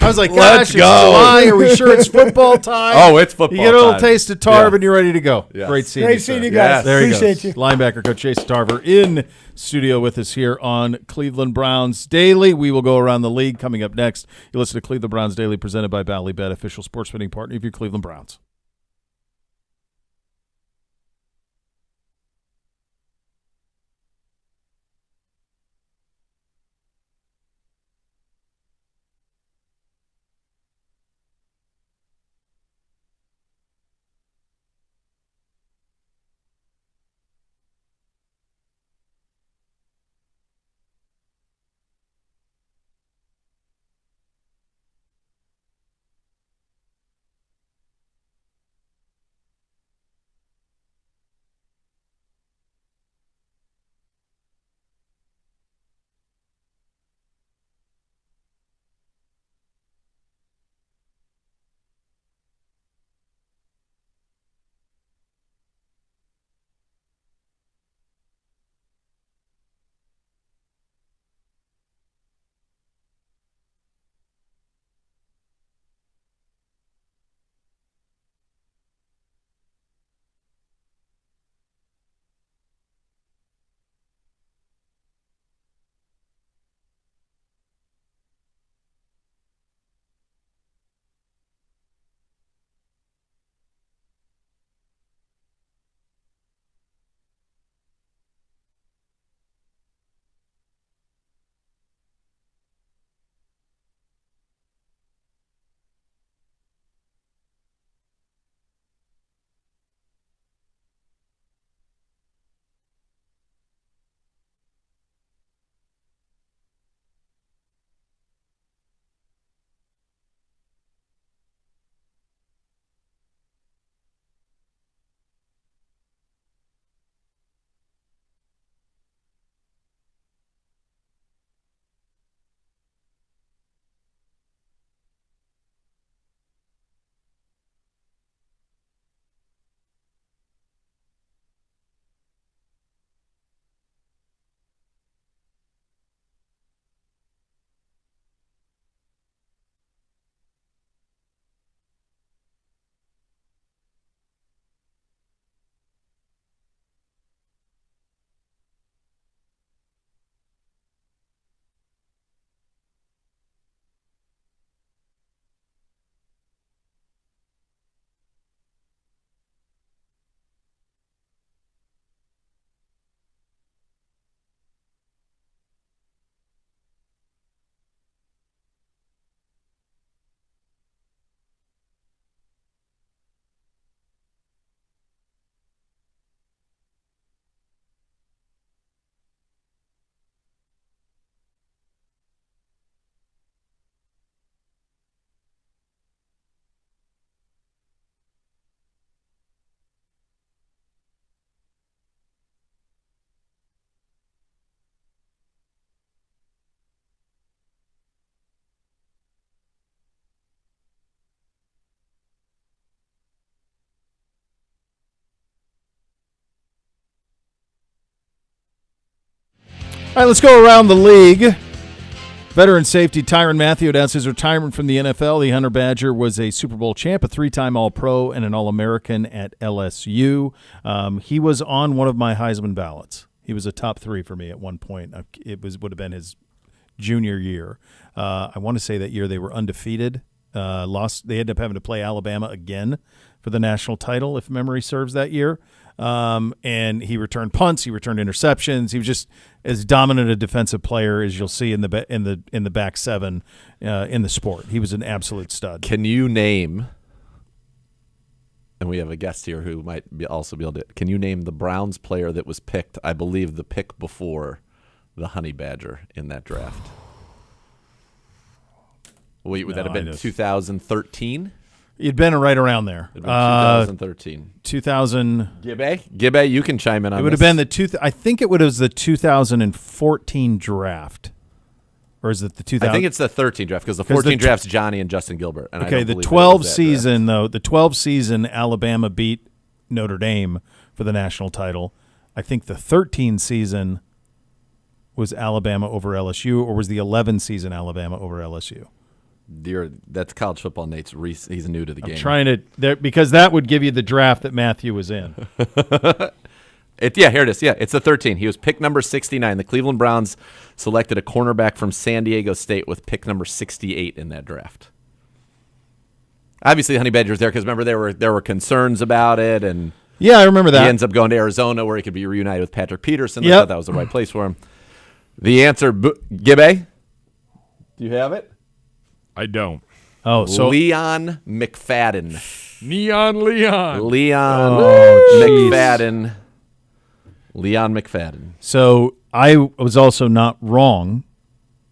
I was like, Let's gosh, go. it's July. Are we sure it's football time? Oh, it's football You get a little time. taste of Tarver and you're ready to go. Yes. Great seeing you. Great seeing sir. you guys. Yes. There Appreciate he you. goes. Linebacker Coach Jason Tarver in studio with us here on Cleveland Browns Daily. We will go around the league. Coming up next, you listen to Cleveland Browns Daily presented by Ballybet, official sports betting partner of your Cleveland Browns. All right, let's go around the league. Veteran safety Tyrann Mathieu announced his retirement from the NFL. The Hunter Badger was a Super Bowl champ, a three-time All-Pro, and an All-American at LSU. He was on one of my Heisman ballots. He was a top three for me at one point. Would have been his junior year. I want to say that year they were undefeated. Lost. They ended up having to play Alabama again for the national title, if memory serves, that year. and he returned punts, he returned interceptions. He was just as dominant a defensive player as you'll see in the back seven in the sport. He was an absolute stud. Can you name? And we have a guest here who might also be able to. Can you name the Browns player that was picked? I believe the pick before the Honey Badger in that draft. Wait, would that have been 2013? You'd been right around there. It'd been 2013. 2000. Gibbe, you can chime in on It would have been I think it was the 2014 draft. Or is it the 2000? I think it's the 13 draft because the 14 draft's Johnny and Justin Gilbert. And okay, the 12 season, though, the 12 season Alabama beat Notre Dame for the national title. I think the 13 season was Alabama over LSU, or was the 11 season Alabama over LSU? That's college football. He's new to the game. I'm trying to because that would give you the draft that Matthew was in. Here it is. Yeah, it's the 13. He was pick number 69. The Cleveland Browns selected a cornerback from San Diego State with pick number 68 in that draft. Obviously, Honey Badger's there because remember there were concerns about it, and yeah, I remember that. He ends up going to Arizona where he could be reunited with Patrick Peterson. I Yep. thought that was the right place for him. The answer, Gibbe, do you have it? I don't. Oh, so Leon McFadden. Neon Leon. Leon jeez. McFadden. Leon McFadden. So I was also not wrong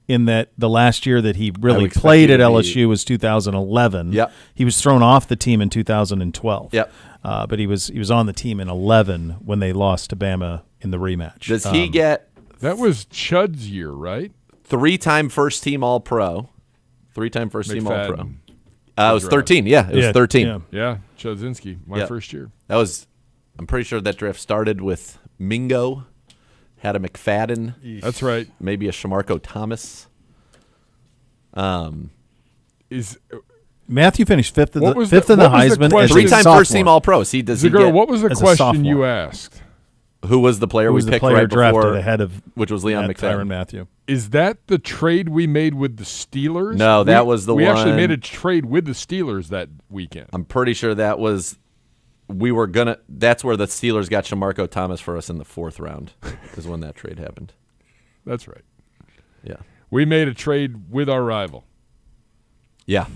in that the last year that he really expect played you at to be- LSU was 2011. Yep. He was thrown off the team in 2012. Yep. But he was on the team in 11 when they lost to Bama in the rematch. Does he get That was Chud's year, right? 3-time first team All-Pro? 3-time first team All-Pro. McFadden. It was 13. Yeah, it was 13. Yeah. Yeah, Chudzinski, my Yep. first year. I'm pretty sure that draft started with Mingo, had a McFadden, That's right. maybe a Shamarko Thomas. Is Matthew finished fifth in the What was the Heisman. question? as a 3-time sophomore. first team All-Pro. Does he Zagura, get what was the as a question you sophomore? asked? who was the player Who we was the picked player right drafted before, ahead of which was Leon Tyrann McFadden? Matthew? Is that the trade we made with the Steelers? No, that was the we one. actually made a trade with the Steelers that weekend. I'm pretty sure that was that's where the Steelers got Shamarko Thomas for us in the 4th round is when that trade happened. That's right. Yeah. We made a trade with our rival. Yeah.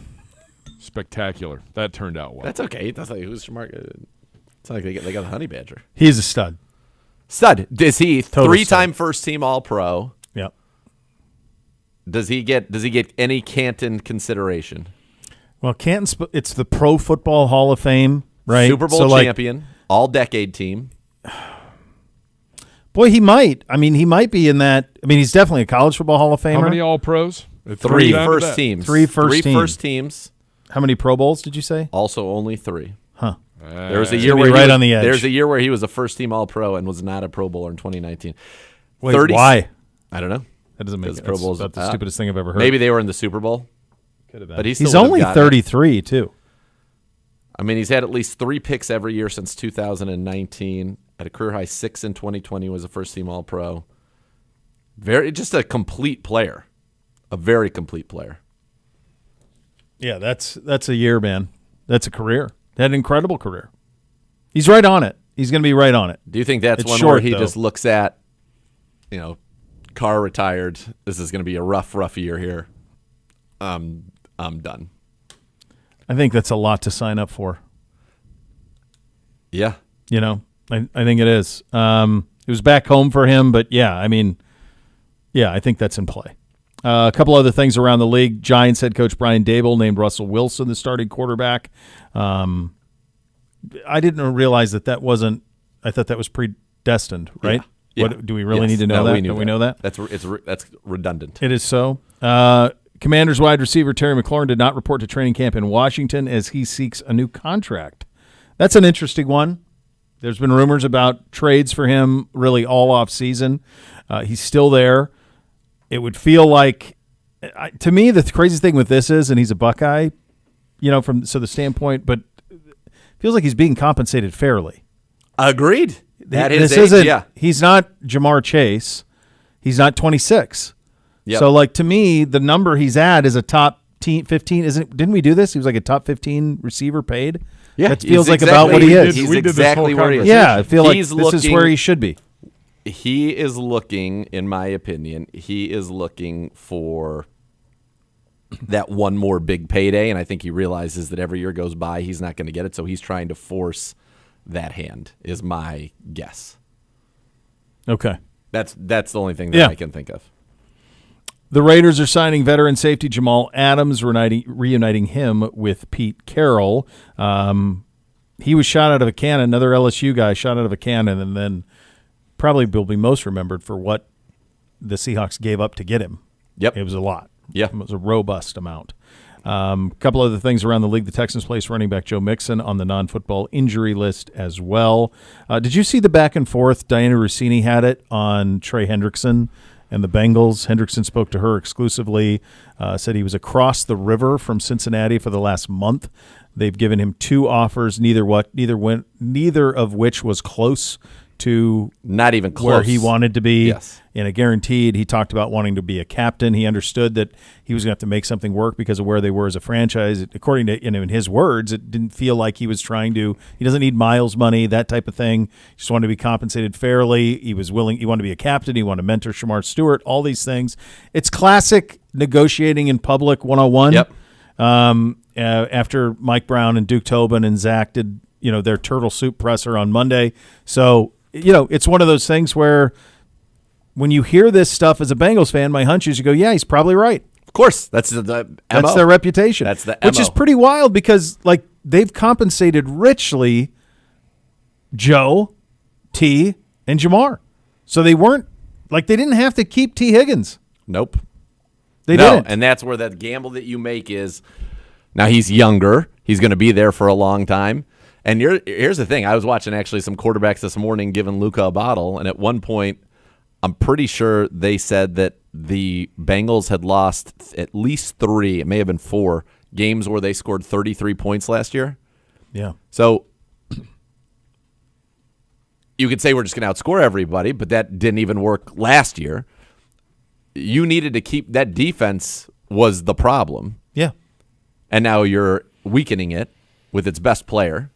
Spectacular. That turned out well. That's okay. That's like who's Shamarko? It's not like they got a Honey Badger. He's a stud. Stud. Is he Total 3-time first team All-Pro? Yep. Does he get any Canton consideration? Well, Canton, it's the Pro Football Hall of Fame, right? Super Bowl champion, all-decade team. Boy, he might. I mean, he might be in that. I mean, he's definitely a College Football Hall of Famer. How many All-Pros? 3 down to first that. teams. Three first teams. first teams. How many Pro Bowls did you say? Also only 3. Huh. There was a It's year gonna where be he right was, on the edge. There's a year where he was a first team All-Pro and was not a Pro Bowler in 2019. Wait, why? I don't know. That doesn't make Because sense. Pro Bowl's That's about the stupidest thing I've ever heard. Maybe they were in the Super Bowl. Could have been. But He's still would've only gotten it. 33 too. I mean, he's had at least 3 picks every year since 2019. At a career high 6 in 2020 was a first team All-Pro. Just a complete player. A very complete player. Yeah, that's a year, man. That's a career. Had an incredible career. He's right on it. He's going to be right on it. Do you think that's It's one short, where he though. just looks at, Carr retired. This is going to be a rough year here. I'm done. I think that's a lot to sign up for. Yeah. I think it is. It was back home for him, but I think that's in play. A couple other things around the league. Giants head coach Brian Dable named Russell Wilson the starting quarterback. I didn't realize that wasn't. I thought that was predestined, right? Yeah. What, do we really Yes. need to know No, that? we knew Do we know that? That's redundant. It is so. Commanders wide receiver Terry McLaurin did not report to training camp in Washington as he seeks a new contract. That's an interesting one. There's been rumors about trades for him really all off season. He's still there. It would feel like, to me, the craziest thing with this is, and he's a Buckeye, from the standpoint, but it feels like he's being compensated fairly. Agreed. At his This age, isn't. yeah. He's not Jamar Chase. He's not 26. Yep. So, to me, the number he's at is a top 15. Didn't we do this? He was like a top 15 receiver paid. Yeah, that feels he's like exactly- about what he we is. did- He's we did this exactly whole where he is. Yeah, I feel like He's this is where he should be. He is looking, in my opinion, he is looking for that one more big payday, and I think he realizes that every year goes by, he's not going to get it, so he's trying to force that hand, is my guess. Okay. That's the only thing that Yeah. I can think of. The Raiders are signing veteran safety Jamal Adams, reuniting him with Pete Carroll. He was shot out of a cannon, another LSU guy shot out of a cannon, and then probably will be most remembered for what the Seahawks gave up to get him. Yep. It was a lot. Yeah. It was a robust amount. A couple other things around the league. The Texans placed running back Joe Mixon on the non-football injury list as well. Did you see the back and forth? Diana Rossini had it on Trey Hendrickson and the Bengals. Hendrickson spoke to her exclusively, said he was across the river from Cincinnati for the last month. They've given him 2 offers, neither of which was close to Not even close. where he wanted to be. Yes. In a guaranteed. He talked about wanting to be a captain. He understood that he was going to have to make something work because of where they were as a franchise. According to in his words, it didn't feel like he was trying to. He doesn't need Miles money, that type of thing. He just wanted to be compensated fairly. He was willing. He wanted to be a captain. He wanted to mentor Shamar Stewart. All these things. It's classic negotiating in public 101. Yep. After Mike Brown and Duke Tobin and Zach did, their turtle soup presser on Monday. So, it's one of those things where when you hear this stuff as a Bengals fan, my hunch is you go, yeah, he's probably right. Of course. That's the MO. That's their reputation. That's the Which MO. is pretty wild because, they've compensated richly Joe, T, and Jamar. So they weren't, they didn't have to keep T. Higgins. Nope. They No, didn't. and that's where that gamble that you make is, now he's younger. He's going to be there for a long time. And here's the thing. I was watching actually some quarterbacks this morning giving Luka a bottle, and at one point, I'm pretty sure they said that the Bengals had lost at least 3, it may have been 4, games where they scored 33 points last year. Yeah. So you could say we're just going to outscore everybody, but that didn't even work last year. You needed to keep that defense was the problem. Yeah. And now you're weakening it with its best player.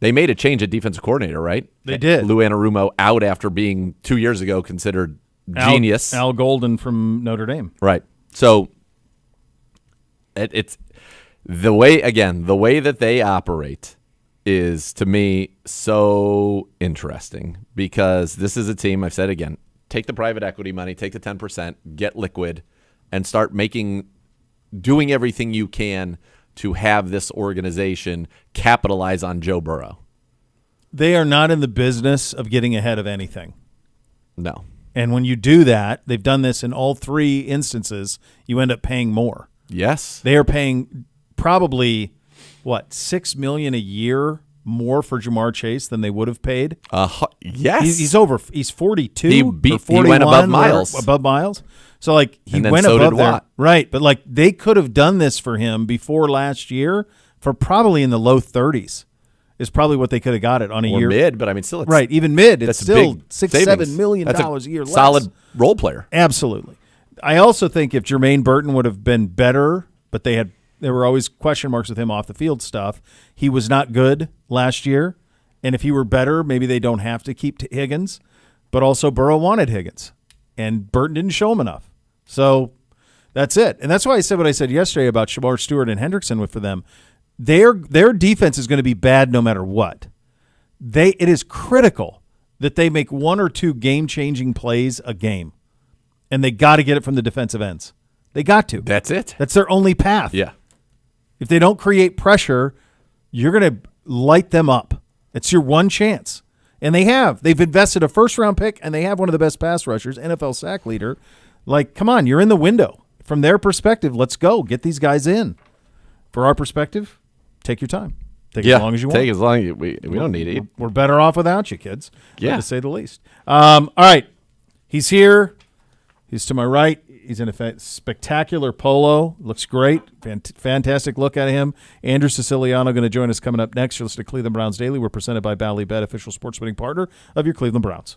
They made a change at defensive coordinator, right? They did. Lou Anarumo out after being 2 years ago considered genius. Al Golden from Notre Dame. Right. So it's the way that they operate is, to me, so interesting because this is a team, I've said again, take the private equity money, take the 10%, get liquid, and start doing everything you can to have this organization capitalize on Joe Burrow. They are not in the business of getting ahead of anything. No. And when you do that, they've done this in all 3 instances, you end up paying more. Yes. They are paying probably, $6 million a year more for Jamar Chase than they would have paid. Yes. He's 42. He or went 41, above Miles. Above Miles. So he And then went so above did there. Watt. Right, but they could have done this for him before last year for probably in the low 30s. Is probably what they could have got it on a or year. mid, but I mean, still, it's Right, even mid, it's that's still big $6-7 million That's a year less. Solid role player. Absolutely. I also think if Jermaine Burton would have been better, but there were always question marks with him off the field stuff. He was not good last year, and if he were better, maybe they don't have to keep Higgins. But also Burrow wanted Higgins, and Burton didn't show him enough. So that's it, and that's why I said what I said yesterday about Shamar Stewart and Hendrickson for them. Their defense is going to be bad no matter what. It is critical that they make 1 or 2 game-changing plays a game, and they got to get it from the defensive ends. They got to. That's it. That's their only path. Yeah. If they don't create pressure, you're going to light them up. It's your one chance. And they have. They've invested a first-round pick, and they have one of the best pass rushers, NFL sack leader. Come on, you're in the window. From their perspective, let's go. Get these guys in. For our perspective, take your time. Take as long as you want. Take as long as we don't need it. We're better off without you, kids. Yeah. To say the least. All right. He's here. He's to my right. He's in a spectacular polo. Looks great. Fantastic look at him. Andrew Siciliano going to join us coming up next. You're listening to Cleveland Browns Daily. We're presented by Ballybet, official sports betting partner of your Cleveland Browns.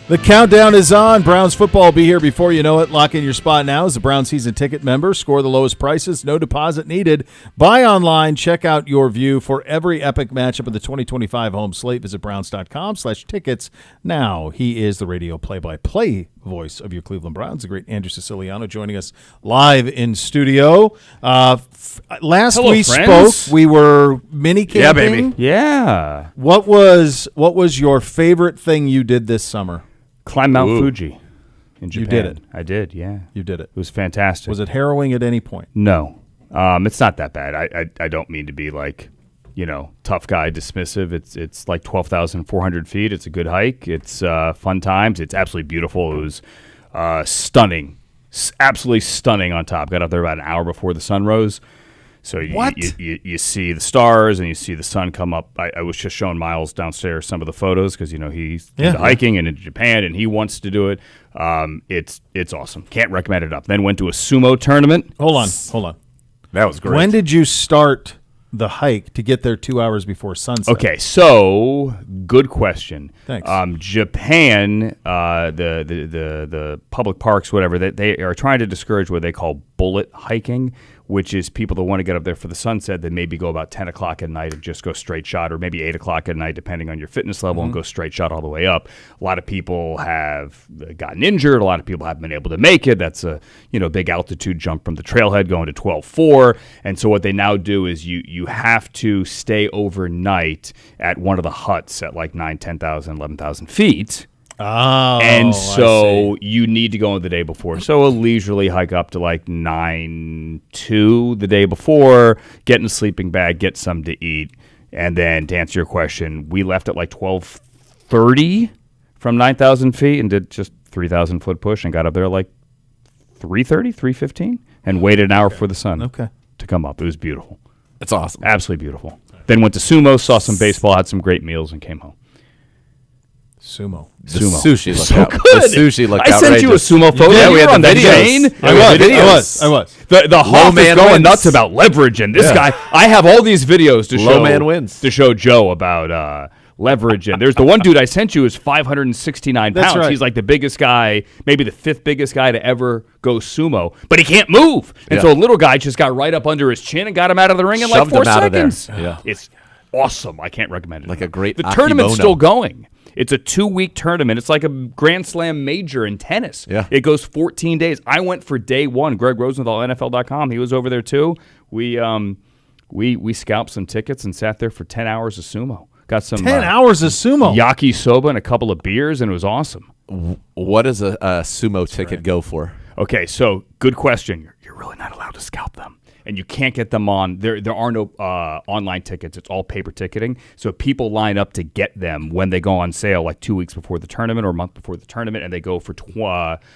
The countdown is on. Browns football will be here before you know it. Lock in your spot now as a Browns season ticket member. Score the lowest prices. No deposit needed. Buy online. Check out your view for every epic matchup of the 2025 home slate. Visit browns.com/tickets. Now, he is the radio play-by-play voice of your Cleveland Browns, the great Andrew Siciliano, joining us live in studio. Last Hello, we friends. spoke, we were mini camping. Yeah, baby. Yeah. What was your favorite thing you did this summer? Climb Mount Fuji in Japan. You did it. I did, yeah. You did it. It was fantastic. Was it harrowing at any point? No. It's not that bad. I don't mean to be like, tough guy, dismissive. It's like 12,400 feet. It's a good hike. It's fun times. It's absolutely beautiful. It was stunning. Absolutely stunning on top. Got up there about an hour before the sun rose. So you see the stars and you see the sun come up. I was just showing Miles downstairs some of the photos because he's into hiking and into Japan and he wants to do it. It's awesome. Can't recommend it enough. Then went to a sumo tournament. Hold on. That was great. When did you start the hike to get there 2 hours before sunset? Okay, so good question. Thanks. Japan, the public parks, whatever, they are trying to discourage what they call bullet hiking, which is people that want to get up there for the sunset that maybe go about 10 o'clock at night and just go straight shot, or maybe 8 o'clock at night, depending on your fitness level, and go straight shot all the way up. A lot of people have gotten injured. A lot of people haven't been able to make it. That's a big altitude jump from the trailhead going to 12.4. And so what they now do is you have to stay overnight at one of the huts at like 9, 10,000, 11,000 feet. Oh, And so I see. you need to go in the day before. So a leisurely hike up to like 9-2 the day before, get in a sleeping bag, get something to eat. And then to answer your question, we left at like 12:30 from 9,000 feet and did just 3,000 foot push and got up there like 3:30, 3:15 and waited an hour for the sun to come up. It was beautiful. It's awesome. Absolutely beautiful. Then went to sumo, saw some baseball, had some great meals, and came home. Sumo. The Sumo. sushi looked So out. good. The sushi looked I sent you a outrageous. sumo photo. Yeah, we You had were on the that videos. chain. I was. The Hoff is man going wins. nuts about leverage, and this guy. I have all these videos to Low show. man wins. To show Joe about leverage, and there's the one dude I sent you is 569 That's pounds. right. He's like the biggest guy, maybe the fifth biggest guy to ever go sumo, but he can't move, and Yeah. so a little guy just got right up under his chin and got him out of the ring in like Shoved 4 him out of there. seconds. Yeah. It's awesome. I can't recommend it Like enough. a great The tournament's akimono. still going. It's a 2-week tournament. It's like a Grand Slam major in tennis. Yeah. It goes 14 days. I went for day one. Greg Rosenthal, NFL.com. He was over there too. We scalped some tickets and sat there for 10 hours of sumo. Got some 10 hours of sumo. yakisoba and a couple of beers, and it was awesome. What does a sumo ticket go for? Okay, so good question. You're really not allowed to scalp them. And you can't get them on. There are no online tickets. It's all paper ticketing. So people line up to get them when they go on sale, like 2 weeks before the tournament or a month before the tournament, and they go for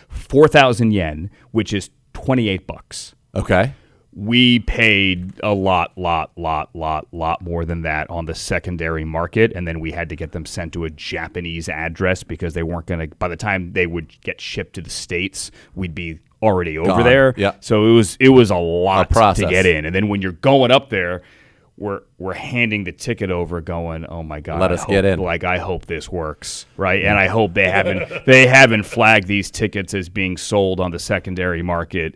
4,000 yen, which is $28. Okay. We paid a lot more than that on the secondary market, and then we had to get them sent to a Japanese address because they weren't going to. By the time they would get shipped to the States, we'd be already over Gone. there. Yeah. So it was a lot A process. to get in, and then when you're going up there, we're handing the ticket over, going, oh my god, Let us get in. Like I hope this works, right? And I hope they haven't flagged these tickets as being sold on the secondary market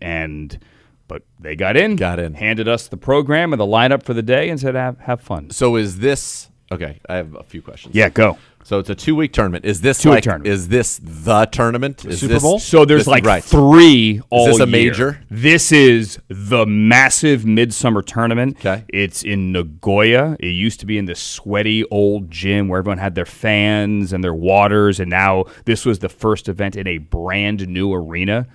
But they got in, handed us the program and the lineup for the day, and said, "Have fun." So is this okay? I have a few questions. Yeah, go. So it's a 2-week tournament. Is this Two-week like? tournament. Is this the tournament? Is Super this, Bowl? So there's this- like right. 3 all this a year. major? This is the massive midsummer tournament. Okay. It's in Nagoya. It used to be in this sweaty old gym where everyone had their fans and their waters, and now this was the first event in a brand new arena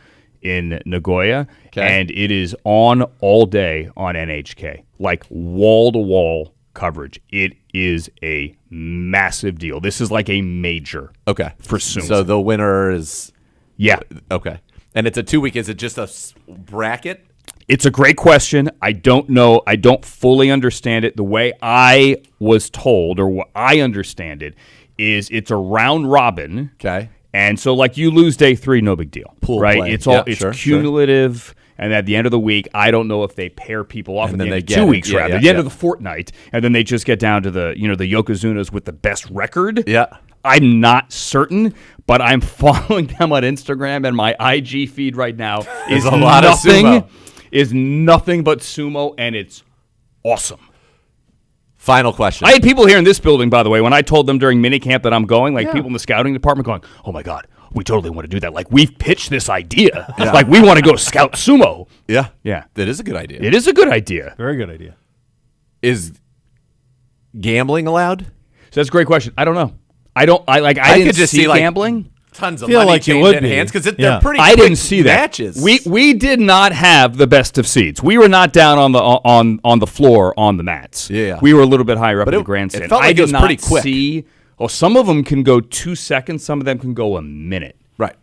in Nagoya, and it is on all day on NHK, like wall-to-wall coverage. It is a massive deal. This is like a major for sumo. So the winner is okay, and it's a 2-week. Is it just a bracket? It's a great question. I don't know. I don't fully understand it. The way I was told, or what I understand it, is it's a round robin. Okay. And so, like, you lose day 3, no big deal, Pool right? play. It's all Yeah, sure, cumulative, and at the end of the week, I don't know if they pair people off. And at then the they end of get 2 it. weeks, Yeah, rather, yeah, at the end yeah. of the fortnight, and then they just get down to the the Yokozunas with the best record. Yeah. I'm not certain, but I'm following them on Instagram, and my IG feed right now is a lot of sumo. Is nothing but sumo, and it's awesome. Final question. I had people here in this building, by the way, when I told them during minicamp that I'm going, like people in the scouting department going, oh, my God, we totally want to do that. Like, we've pitched this idea. Yeah. Like, we want to go scout sumo. Yeah. Yeah. That is a good idea. It is a good idea. Very good idea. Is gambling allowed? So that's a great question. I don't know. I didn't could just see see, like, gambling. Tons of Feel money like you changed would in be. hands because Yeah. they're pretty I quick didn't see that. matches. We did not have the best of seats. We were not down on the floor on the mats. Yeah. We were a little bit higher up But in the it grandstand. felt like I it did was not pretty quick. see. Oh, some of them can go 2 seconds. Some of them can go a minute. Right.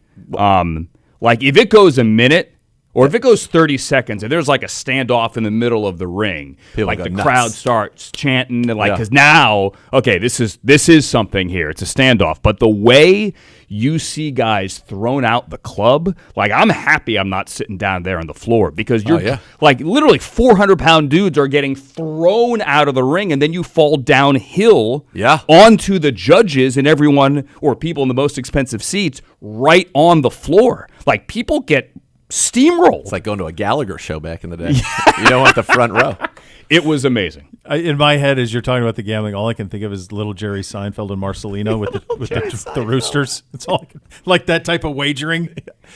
Like if it goes a minute or if it goes 30 seconds and there's like a standoff in the middle of the ring, People like go the nuts. crowd starts chanting and like, Yeah. because now, okay, this is something here. It's a standoff. But the way you see guys thrown out the club, like I'm happy I'm not sitting down there on the floor because you're yeah. like literally 400-pound dudes are getting thrown out of the ring and then you fall downhill Yeah. onto the judges and everyone or people in the most expensive seats right on the floor. Like people get steamrolled. It's like going to a Gallagher show back in the day. You don't want the front row. It was amazing. In my head, as you're talking about the gambling, all I can think of is little Jerry Seinfeld and Marcelino with the Roosters. It's all I can, like that type of wagering.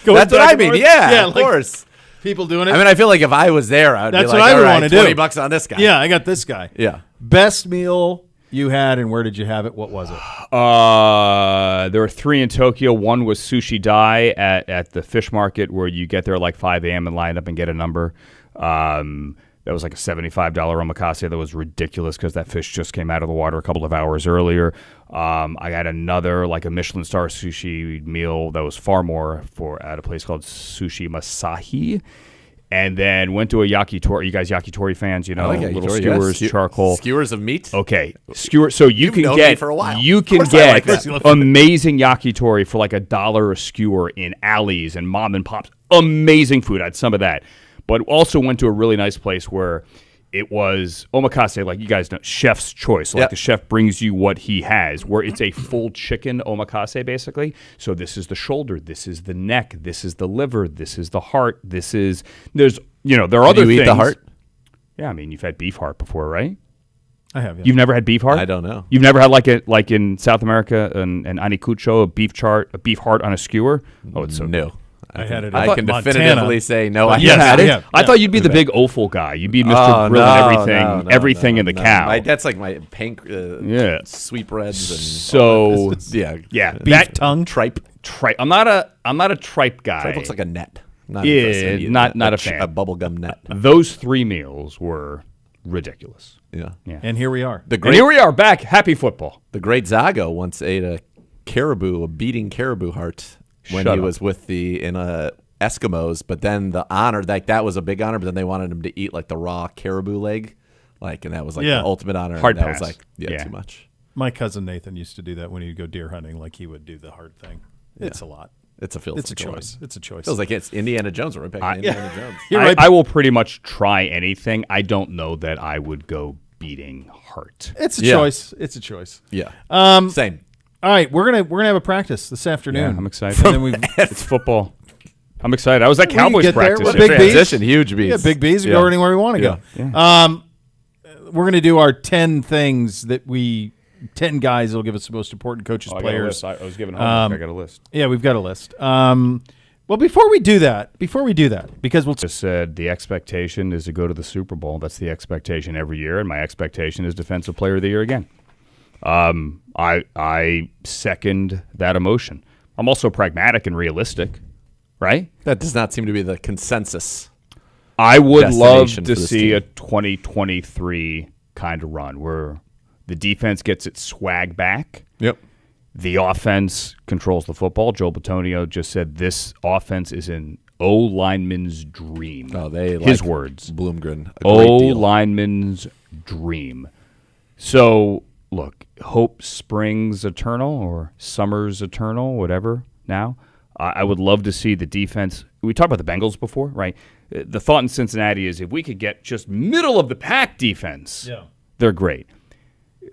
Going That's what back I and mean. forth. Yeah, of like course. People doing it. I mean, I feel like if I was there, I'd That's be like, what I would all want right, to do. $20 on this guy. Yeah, I got this guy. Yeah. Best meal you had, and where did you have it? What was it? There were 3 in Tokyo. One was sushi dai at the fish market where you get there like 5 a.m. and line up and get a number. That was like a $75 omakase. That was ridiculous because that fish just came out of the water a couple of hours earlier. I had another like a Michelin star sushi meal that was far more at a place called Sushi Masahi. And then went to a yakitori. You guys yakitori fans? You know, I like little yakitori, skewers, yes. charcoal. Skewers of meat? Okay, skewer. So you can known me get for a while. you Of can course I like get that. amazing yakitori for like $1 a skewer in alleys and mom and pops. Amazing food. I had some of that, but also went to a really nice place where it was omakase, like you guys know, chef's choice. So like Yep. the chef brings you what he has, where it's a full chicken omakase basically. So this is the shoulder, this is the neck, this is the liver, this is the heart, there are other you things. eat the heart? Yeah, I mean you've had beef heart before, right? I have. Yeah. You've never had beef heart? I don't know. You've never had like in South America an anicucho, a beef heart on a skewer? Oh, it's so good. No. I had it. I in can Montana. definitively say no. I Yes, haven't had I it. have. I thought you'd be the big offal guy. You'd be Mr. Grill and everything in the cow. That's like my Yeah. sweetbreads and So yeah, yeah, Beef that tongue. tripe. I'm not a tripe guy. Tripe looks like a net. Not Yeah, interested in not a fan. A bubblegum net. Those 3 meals were ridiculous. Yeah. And here we are. The And great here we are back. Happy football. the great Zago once ate a beating caribou heart when Shut he up. was with the Eskimos, but then the honor that was a big honor, but then they wanted him to eat like the raw caribou leg, and that was like Yeah. the ultimate honor. Hard and that pass. was like Yeah. too much. My cousin Nathan used to do that when he'd go deer hunting. Like he would do the hard thing. It's a lot. It's a It's a choice. It's a choice. Feels like it's Indiana Jones. Right back in Indiana Jones. You're right. I will pretty much try anything. I don't know that I would go beating heart. It's a Yeah. choice. It's a choice. Yeah. Same. All right, we're gonna have a practice this afternoon. I'm excited. And then we It's football. I'm excited. I was at We can Cowboys get there. practice. We're big yesterday. bees. Transition, huge bees. Yeah, big bees. We Yeah. go anywhere we want to go. Yeah. We're gonna do our 10 things that 10 guys that'll give us the most important coaches, Oh, I got a players. list. I was given homework. I got a list. Yeah, we've got a list. Well, before we do that, because we'll Just said the expectation is to go to the Super Bowl. That's the expectation every year, and my expectation is Defensive Player of the Year again. I second that emotion. I'm also pragmatic and realistic, right? That does not seem to be the consensus. I would love Destination to for this see team. a 2023 kind of run where the defense gets its swag back. Yep. The offense controls the football. Joe Batonio just said this offense is an O-lineman's dream. Oh, they his like words. Bloomgren. A great deal. O-lineman's dream. So, look, hope springs eternal or summer's eternal, whatever now. I would love to see the defense. We talked about the Bengals before, right? The thought in Cincinnati is if we could get just middle of the pack defense, they're great.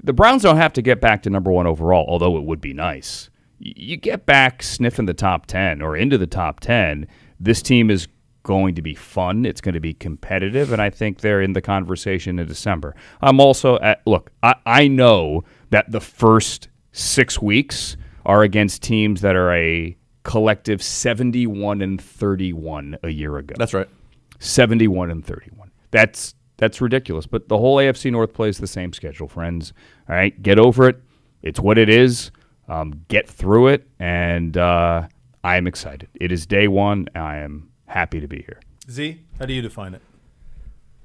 The Browns don't have to get back to number 1 overall, although it would be nice. you get back sniffing the top 10 or into the top 10, this team is going to be fun. It's going to be competitive, and I think they're in the conversation in December. I'm also look. I know that the first 6 weeks are against teams that are a collective 71-31 a year ago. That's right. 71-31. That's ridiculous. But the whole AFC North plays the same schedule, friends. All right, get over it. It's what it is. Get through it, and I am excited. It is day one. I am happy to be here. Z, how do you define it?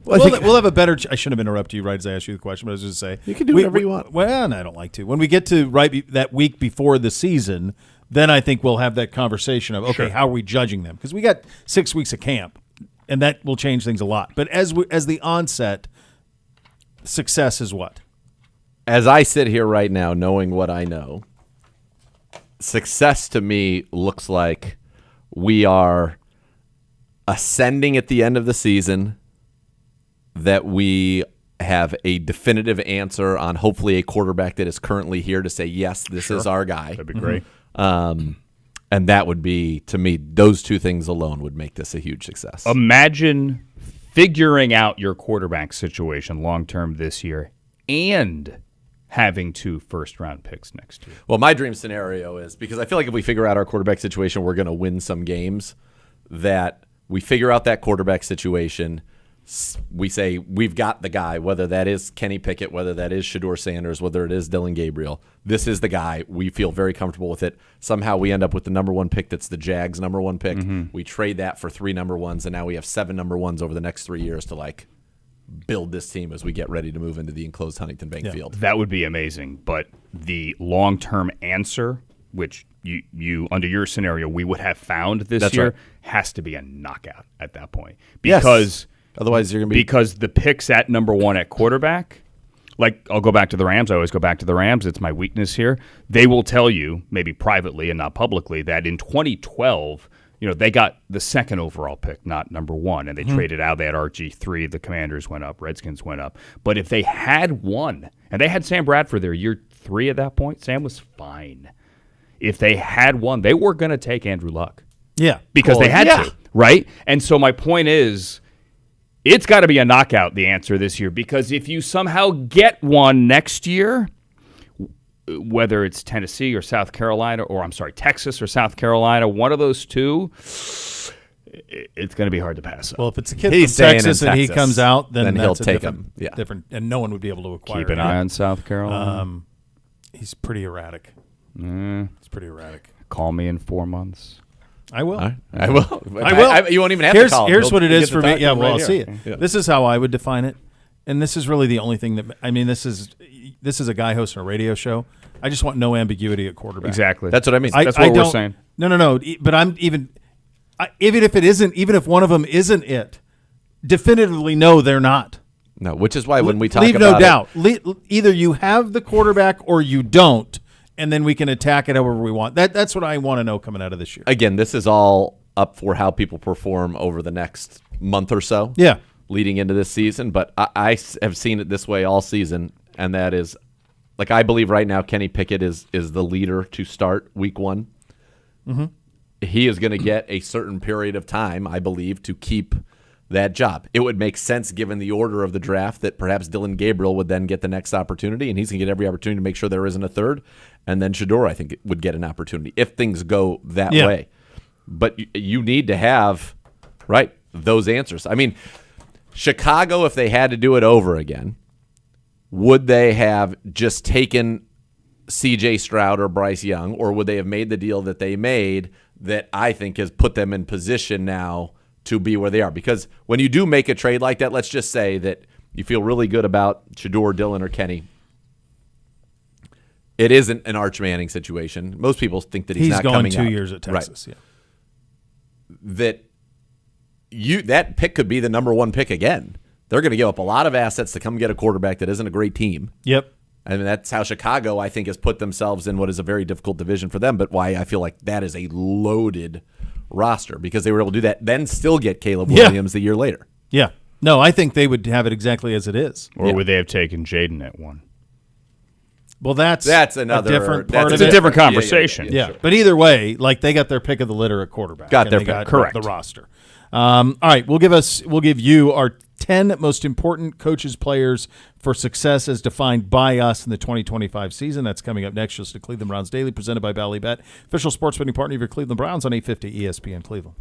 Well, We'll have a better. I shouldn't have interrupted you right as I asked you the question, but I was just say you can do whatever you want. Well, no, I don't like to. When we get to that week before the season, then I think we'll have that conversation of okay, how are we judging them? Because we got 6 weeks of camp, and that will change things a lot. But as the onset, success is what? As I sit here right now, knowing what I know, success to me looks like we are ascending at the end of the season, that we have a definitive answer on hopefully a quarterback that is currently here to say, yes, this is our guy. That'd be great. And that would be, to me, those two things alone would make this a huge success. Imagine figuring out your quarterback situation long-term this year and having 2 first-round picks next year. Well, my dream scenario is, because I feel like if we figure out our quarterback situation, we're going to win some games, that we figure out that quarterback situation, we say we've got the guy, whether that is Kenny Pickett, whether that is Shedeur Sanders, whether it is Dylan Gabriel. This is the guy. We feel very comfortable with it. Somehow we end up with the number 1 pick that's the Jags' number 1 pick. We trade that for 3 number 1s, and now we have 7 number 1s over the next 3 years to build this team as we get ready to move into the enclosed Huntington Bank Field. That would be amazing. But the long-term answer, which you under your scenario we would have found this year, has to be a knockout at that point. Because otherwise you're going to be... Because the picks at number 1 at quarterback, I'll go back to the Rams. I always go back to the Rams. It's my weakness here. They will tell you, maybe privately and not publicly, that in 2012, they got the 2nd overall pick, not number 1, and they traded out. They had RG3. The Commanders went up. Redskins went up. But if they had won, and they had Sam Bradford there year 3 at that point, Sam was fine. If they had won, they were going to take Andrew Luck. Yeah. Because they had to, right? And so my point is, it's got to be a knockout, the answer this year, because if you somehow get one next year, whether it's Tennessee or South Carolina, or Texas or South Carolina, one of those two, it's going to be hard to pass up. Well, if it's a kid He's from Texas staying in and he Texas, comes out, then he'll that's a take different, him. Yeah. different, and no one would be able to acquire Keep an him. eye on South Carolina. He's pretty erratic. It's pretty erratic. Call me in 4 months. I will. All right. I will. I will. You won't even have to call him. Here's what it You'll is get for to me. talk to Yeah, him well, I'll right see here. it. Yeah. This is how I would define it, and this is really the only thing that this is a guy hosting a radio show. I just want no ambiguity at quarterback. Exactly. That's what I mean. That's what we're saying. No. But I'm even if it isn't, even if one of them isn't it, definitively no, they're not. No, which is why when we talk leave about no doubt. Either you have the quarterback or you don't, and then we can attack it however we want. That's what I want to know coming out of this year. Again, this is all up for how people perform over the next month or so. Yeah. Leading into this season, but I have seen it this way all season, and that is, I believe right now Kenny Pickett is the leader to start week 1. Mm-hmm. He is going to get a certain period of time, I believe, to keep that job. It would make sense given the order of the draft that perhaps Dylan Gabriel would then get the next opportunity, and he's going to get every opportunity to make sure there isn't a third, and then Shedeur, I think, would get an opportunity if things go that way. But you need to have, those answers. I mean, Chicago, if they had to do it over again, would they have just taken C.J. Stroud or Bryce Young, or would they have made the deal that they made that I think has put them in position now to be where they are? Because when you do make a trade like that, let's just say that you feel really good about Shedeur, Dylan, or Kenny. It isn't an Arch Manning situation. Most people think that he's not going coming 2 out. years at Texas. Right. That pick could be the number 1 pick again. They're going to give up a lot of assets to come get a quarterback that isn't a great team. Yep. I mean, that's how Chicago, I think, has put themselves in what is a very difficult division for them, but why I feel like that is a loaded roster, because they were able to do that, then still get Caleb Williams the year later. Yeah. No, I think they would have it exactly as it is. Or would they have taken Jaden at 1? Well, that's another a different that's part It's of a it. different conversation. Yeah, but either way, like they got their pick of the litter at quarterback. Got and their they pick, got correct. the roster. All right, we'll give you our 10 most important coaches, players for success as defined by us in the 2025 season. That's coming up next. Just to Cleveland Browns Daily, presented by Ballybet, official sports betting partner of your Cleveland Browns on 850 ESPN Cleveland.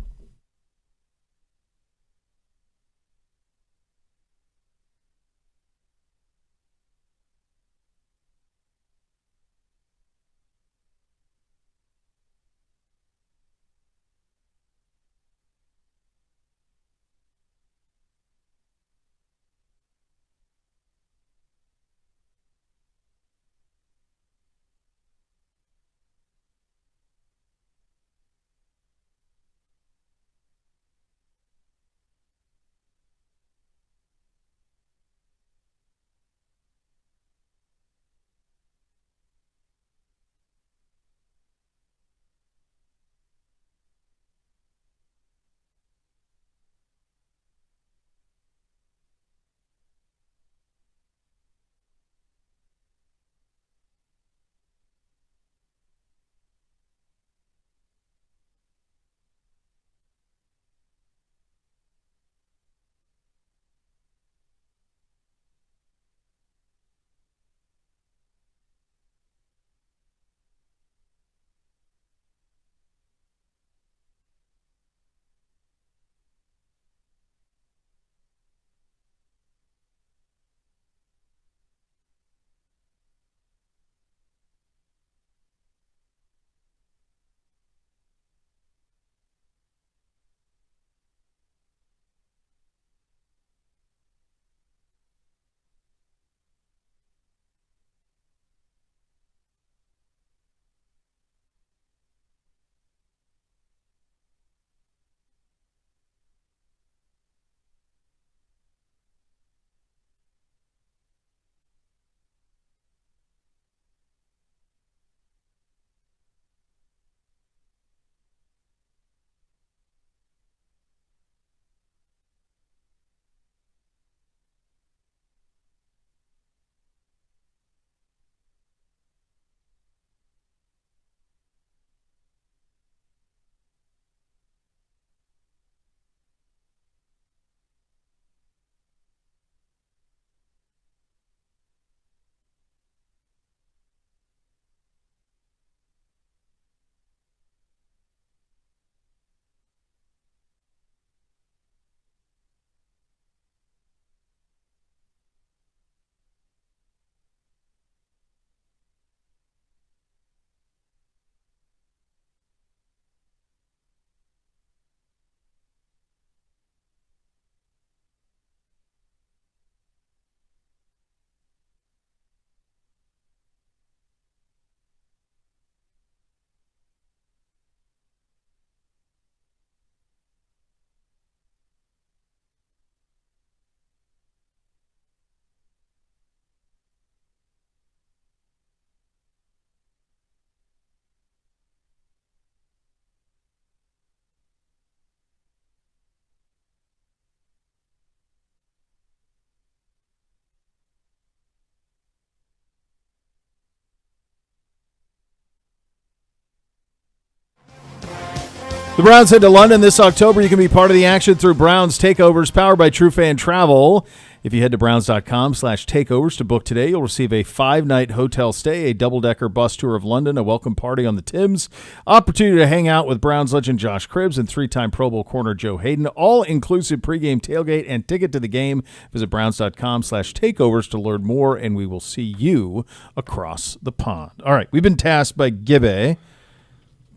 The Browns head to London this October. You can be part of the action through Browns Takeovers, powered by True Fan Travel. If you head to browns.com/takeovers to book today, you'll receive a 5-night hotel stay, a double-decker bus tour of London, a welcome party on the Thames, opportunity to hang out with Browns legend Josh Cribbs and 3-time Pro Bowl corner Joe Hayden, all-inclusive pregame tailgate and ticket to the game. Visit browns.com/takeovers to learn more, and we will see you across the pond. All right, we've been tasked by Gibbe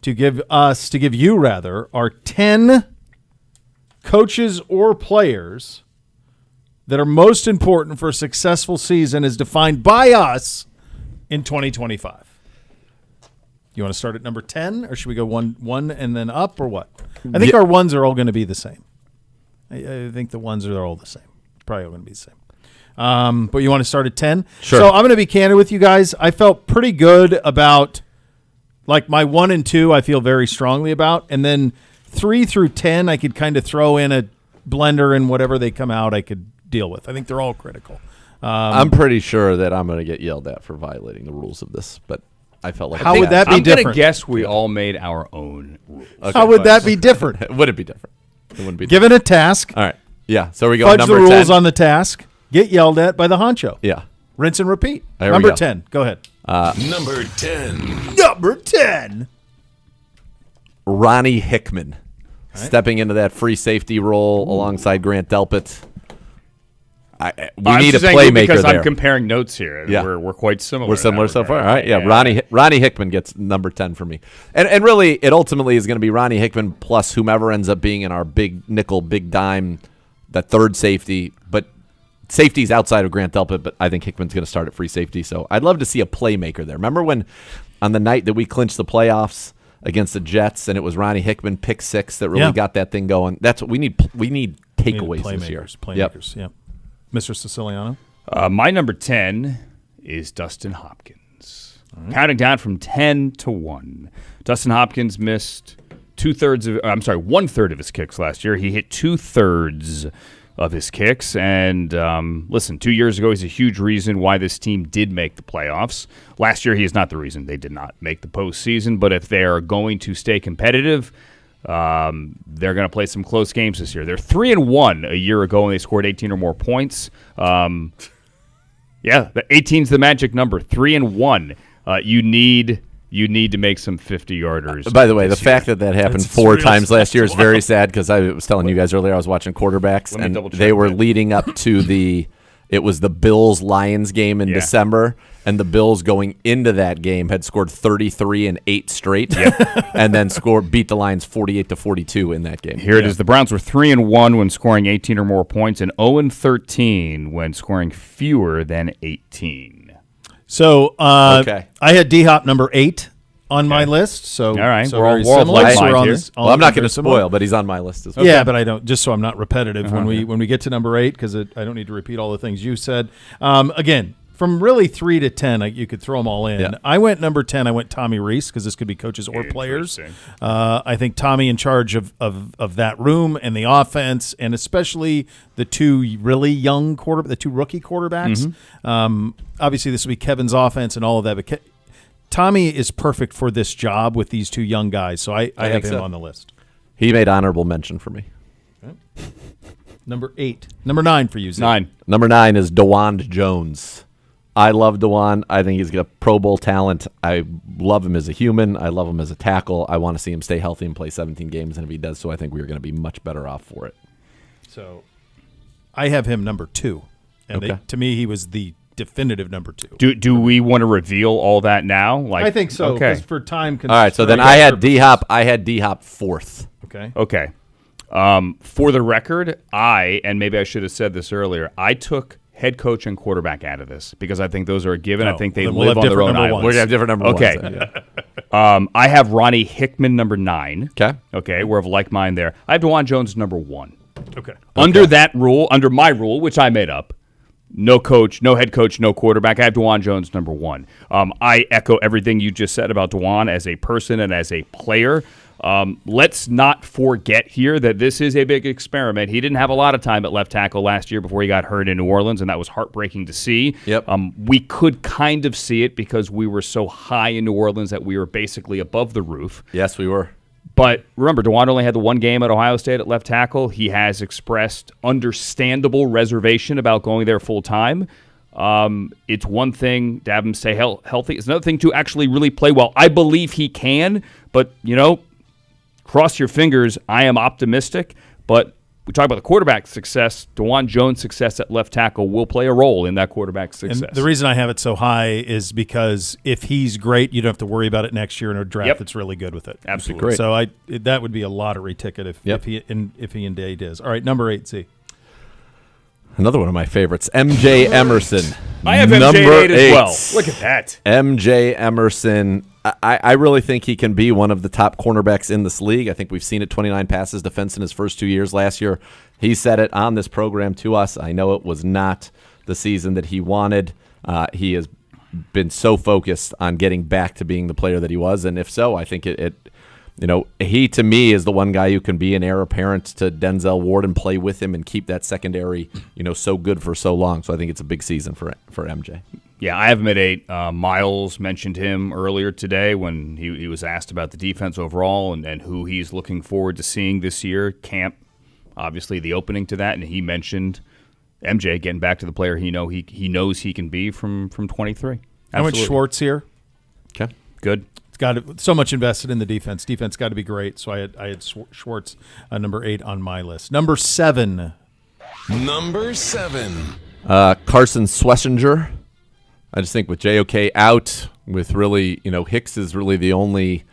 to give you our 10 coaches or players that are most important for a successful season as defined by us in 2025. You want to start at number 10, or should we go one and then up, or what? I think our ones are all going to be the same. I think the ones are all the same. Probably all going to be the same. But you want to start at 10? Sure. So I'm going to be candid with you guys. I felt pretty good about, like, my 1 and 2 I feel very strongly about, and then 3 through 10 I could kind of throw in a blender, and whatever they come out I could deal with. I think they're all critical. I'm pretty sure that I'm going to get yelled at for violating the rules of this, but I felt like How would that be I'm gonna different? guess we all made our own rules. How would that be different? Would it be different? It wouldn't be. Given a task, All right. Yeah. So we go fudge number the rules 10. on the task, get yelled at by the honcho. Yeah. Rinse and repeat. There we Number go. 10. Go ahead. Number 10. Number 10. Ronnie Hickman stepping into that free safety role alongside Grant Delpit. We I'm need a just saying playmaker because there. I'm comparing notes here. Yeah. We're quite similar. We're in similar that so far. regard. All right. Yeah. Ronnie Hickman gets number 10 for me. And really, it ultimately is going to be Ronnie Hickman plus whomever ends up being in our big nickel, big dime, that third safety. But safety's outside of Grant Delpit, but I think Hickman's going to start at free safety. So I'd love to see a playmaker there. Remember when on the night that we clinched the playoffs against the Jets and it was Ronnie Hickman pick 6 that really got that thing going? That's what we need. We need takeaways this year. Playmakers, yep. Mr. Siciliano. My number 10 is Dustin Hopkins. Counting down from 10 to 1. Dustin Hopkins missed 1/3 of his kicks last year. He hit 2/3 of his kicks. And listen, 2 years ago, he's a huge reason why this team did make the playoffs. Last year, he is not the reason they did not make the postseason. But if they are going to stay competitive, they're going to play some close games this year. They're 3-1 a year ago, and they scored 18 or more points. Yeah, the 18's the magic number. 3-1. You need to make some 50-yarders. By the way, the fact that happened That's 4 real times last year is very sad because I was telling you guys earlier I was watching quarterbacks Let me and double-check they were that. leading up to it was the Bills-Lions game in Yeah. December, and the Bills going into that game had scored 33 and 8 straight, and then beat the Lions 48-42 in that game. Here it is. The Browns were 3-1 when scoring 18 or more points, and 0-13 when scoring fewer than 18. So Okay. I had D-Hop number 8 on my list. So All right. so We're all- very we're all similar. like So minded we're on here. this- Well, I'm not going very to similar. spoil, but he's on my list as well. Yeah, but I don't. Just so I'm not repetitive when we get to number 8, because I don't need to repeat all the things you said. Again, from really 3 to 10, you could throw them all in. Yeah. I went number 10. I went Tommy Reese because this could be coaches or players. I think Tommy in charge of that room and the offense, and especially the two really young the two rookie quarterbacks. Obviously, this will be Kevin's offense and all of that, but Tommy is perfect for this job with these two young guys. So I have think him so. on the list. He made honorable mention for me. Number 8. Number 9 for you, Zeke. 9. Number 9 is DeWan Jones. I love DeWan. I think he's got Pro Bowl talent. I love him as a human. I love him as a tackle. I want to see him stay healthy and play 17 games, and if he does so, I think we're going to be much better off for it. So I have him number 2. And Okay. to me, he was the definitive number 2. Do we want to reveal all that now? Like, I think so. Okay. 'Cause for time All right, so then I had D-Hop. I had D-Hop 4th. Okay. Okay. For the record, and maybe I should have said this earlier, I took head coach and quarterback out of this because I think those are a given. I Oh, think they then we'll live have on their different own number island. ones. We're going to have different number Okay. ones. then, I have Ronnie Hickman number 9. Okay. Okay, we're of like mind there. I have DeWan Jones number 1. Okay. Under that rule, under my rule, which I made up, no coach, no head coach, no quarterback. I have DeWan Jones number 1. I echo everything you just said about DeWan as a person and as a player. Let's not forget here that this is a big experiment. He didn't have a lot of time at left tackle last year before he got hurt in New Orleans, and that was heartbreaking to see. Yep. We could kind of see it because we were so high in New Orleans that we were basically above the roof. Yes, we were. But remember, DeWan only had the one game at Ohio State at left tackle. He has expressed understandable reservation about going there full time. It's one thing to have him stay healthy. It's another thing to actually really play well. I believe he can, but, cross your fingers. I am optimistic, but we talk about the quarterback success. DeWan Jones' success at left tackle will play a role in that quarterback success. And the reason I have it so high is because if he's great, you don't have to worry about it next year in a draft Yep. that's really good with it. Absolutely. Great. So that would be a lottery ticket if he indeed is. All right, number 8, Z. Another one of my favorites, MJ Emerson. I have MJ number at 8 as well. Look at that. MJ Emerson. I really think he can be one of the top cornerbacks in this league. I think we've seen it, 29 passes defense in his first 2 years last year. He said it on this program to us. I know it was not the season that he wanted. He has been so focused on getting back to being the player that he was, and if so, I think He to me is the one guy who can be an heir apparent to Denzel Ward and play with him and keep that secondary, so good for so long. So I think it's a big season for MJ. Yeah, I have him at 8. Miles mentioned him earlier today when he was asked about the defense overall and who he's looking forward to seeing this year. Camp, obviously the opening to that, and he mentioned MJ getting back to the player he knows he can be from 23. I went Schwartz here. Okay, good. It's got so much invested in the defense. Defense got to be great. So I had Schwartz number 8 on my list. Number 7. Carson Schlesinger. I just think with JOK out, with really, Hicks is really the only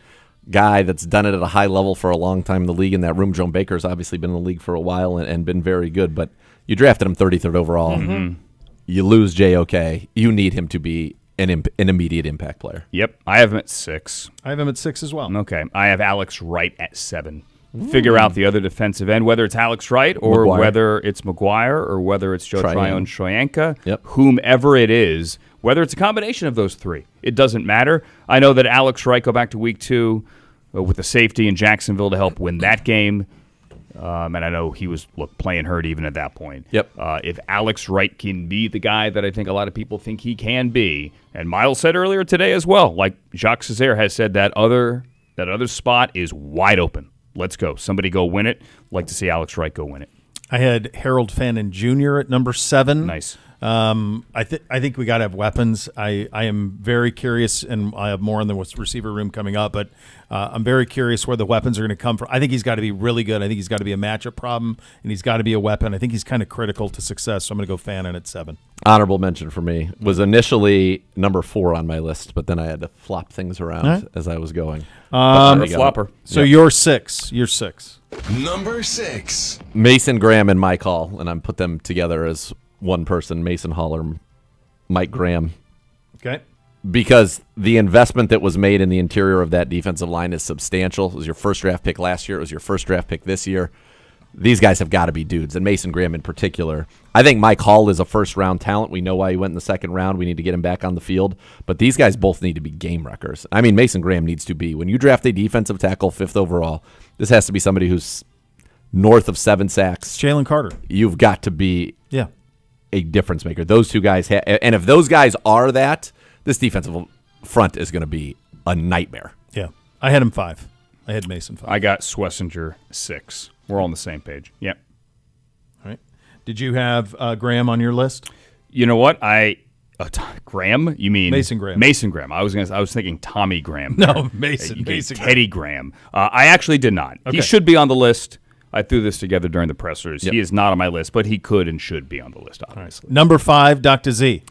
guy that's done it at a high level for a long time in the league in that room. Joan Baker's obviously been in the league for a while and been very good, but you drafted him 33rd overall. Mm-hmm. You lose JOK. You need him to be an immediate impact player. Yep, I have him at 6. I have him at 6 as well. Okay, I have Alex Wright at 7. Figure out the other defensive end, whether it's Alex Wright or whether it's McGuire or whether it's Joe Tryon Shoyanka, whomever it is, whether it's a combination of those 3. It doesn't matter. I know that Alex Wright, go back to week 2 with the safety in Jacksonville to help win that game. And I know he was playing hurt even at that point. Yep. If Alex Wright can be the guy that I think a lot of people think he can be, and Miles said earlier today as well, like Jacques Césaire has said, that other spot is wide open. Let's go. Somebody go win it. Like to see Alex Wright go win it. I had Harold Fannin Jr. at number 7. Nice. I think we got to have weapons. I am very curious, and I have more in the receiver room coming up, but I'm very curious where the weapons are going to come from. I think he's got to be really good. I think he's got to be a matchup problem, and he's got to be a weapon. I think he's kind of critical to success, so I'm going to go Fannin at 7. Honorable mention for me was initially number 4 on my list, but then I had to flop things around as I was going. Flopper. So you're 6. You're 6. Number 6. Mason Graham and Mike Hall, and I put them together as one person, Mason Hall or Mike Graham. Okay. Because the investment that was made in the interior of that defensive line is substantial. It was your first draft pick last year. It was your first draft pick this year. These guys have got to be dudes, and Mason Graham in particular. I think Mike Hall is a first-round talent. We know why he went in the second round. We need to get him back on the field. But these guys both need to be game wreckers. I mean, Mason Graham needs to be. When you draft a defensive tackle 5th overall, this has to be somebody who's north of 7 sacks. Jalen Carter. You've got to be Yeah. a difference maker. Those two guys, and if those guys are that, this defensive front is going to be a nightmare. Yeah. I had him 5. I had Mason 5. I got Schlesinger 6. We're all on the same page. Yep. All right. Did you have Graham on your list? You know what? Graham? You mean Mason Graham? Mason Graham. I was thinking Tommy Graham. No, Mason. Mason Teddy Graham. I actually did not. Okay. He should be on the list. I threw this together during the pressers. Yep. He is not on my list, but he could and should be on the list, obviously. Number 5, Dr. Z.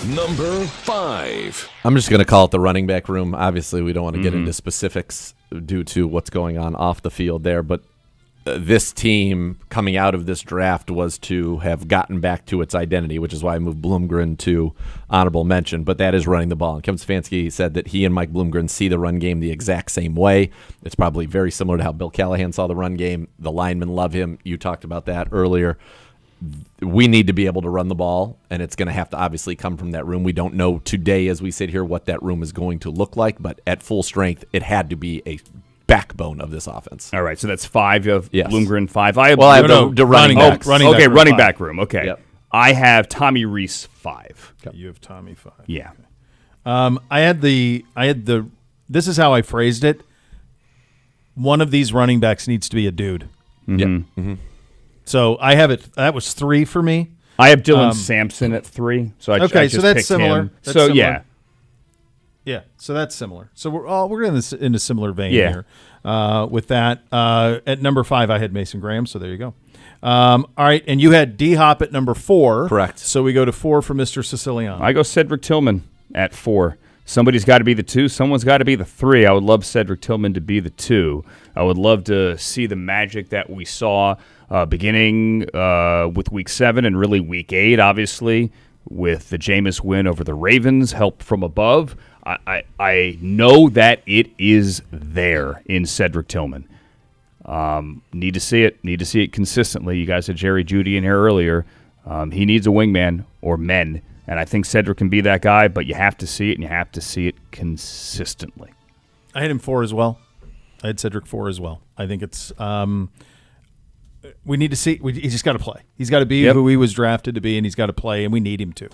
Number 5. I'm just going to call it the running back room. Obviously, we don't want to get into specifics due to what's going on off the field there, but this team coming out of this draft was to have gotten back to its identity, which is why I moved Bloomgren to honorable mention, but that is running the ball. And Kevin Stefanski said that he and Mike Bloomgren see the run game the exact same way. It's probably very similar to how Bill Callahan saw the run game. The linemen love him. You talked about that earlier. We need to be able to run the ball, and it's going to have to obviously come from that room. We don't know today as we sit here what that room is going to look like, but at full strength, it had to be a backbone of this offense. All right, so that's 5 of Yes. Bloomgren 5. I have the running backs. running back room. Okay. Yep. I have Tommy Reese 5. You have Tommy 5. Yeah. I had the this is how I phrased it. One of these running backs needs to be a dude. Mm-hmm. Yep. Mm-hmm. So I have it. That was 3 for me. I have Dylan Sampson at 3. So I so just that's picked similar. him. That's so similar. yeah. Yeah, so that's similar. So we're in a similar vein Yeah. here. With that, at number 5, I had Mason Graham. So there you go. All right, and you had D Hop at number 4. Correct. So we go to 4 for Mr. Siciliano. I go Cedric Tillman at 4. Somebody's got to be the 2. Someone's got to be the 3. I would love Cedric Tillman to be the 2. I would love to see the magic that we saw beginning with Week 7 and really Week 8, obviously, with the Jameis win over the Ravens, help from above. I know that it is there in Cedric Tillman. Need to see it. Need to see it consistently. You guys had Jerry Jeudy in here earlier. He needs a wingman or men, and I think Cedric can be that guy, but you have to see it, and you have to see it consistently. I had him 4 as well. I had Cedric 4 as well. I think it's we need to see. He's just got to play. He's got to be who he was drafted to be, and he's got to play, and we need him to.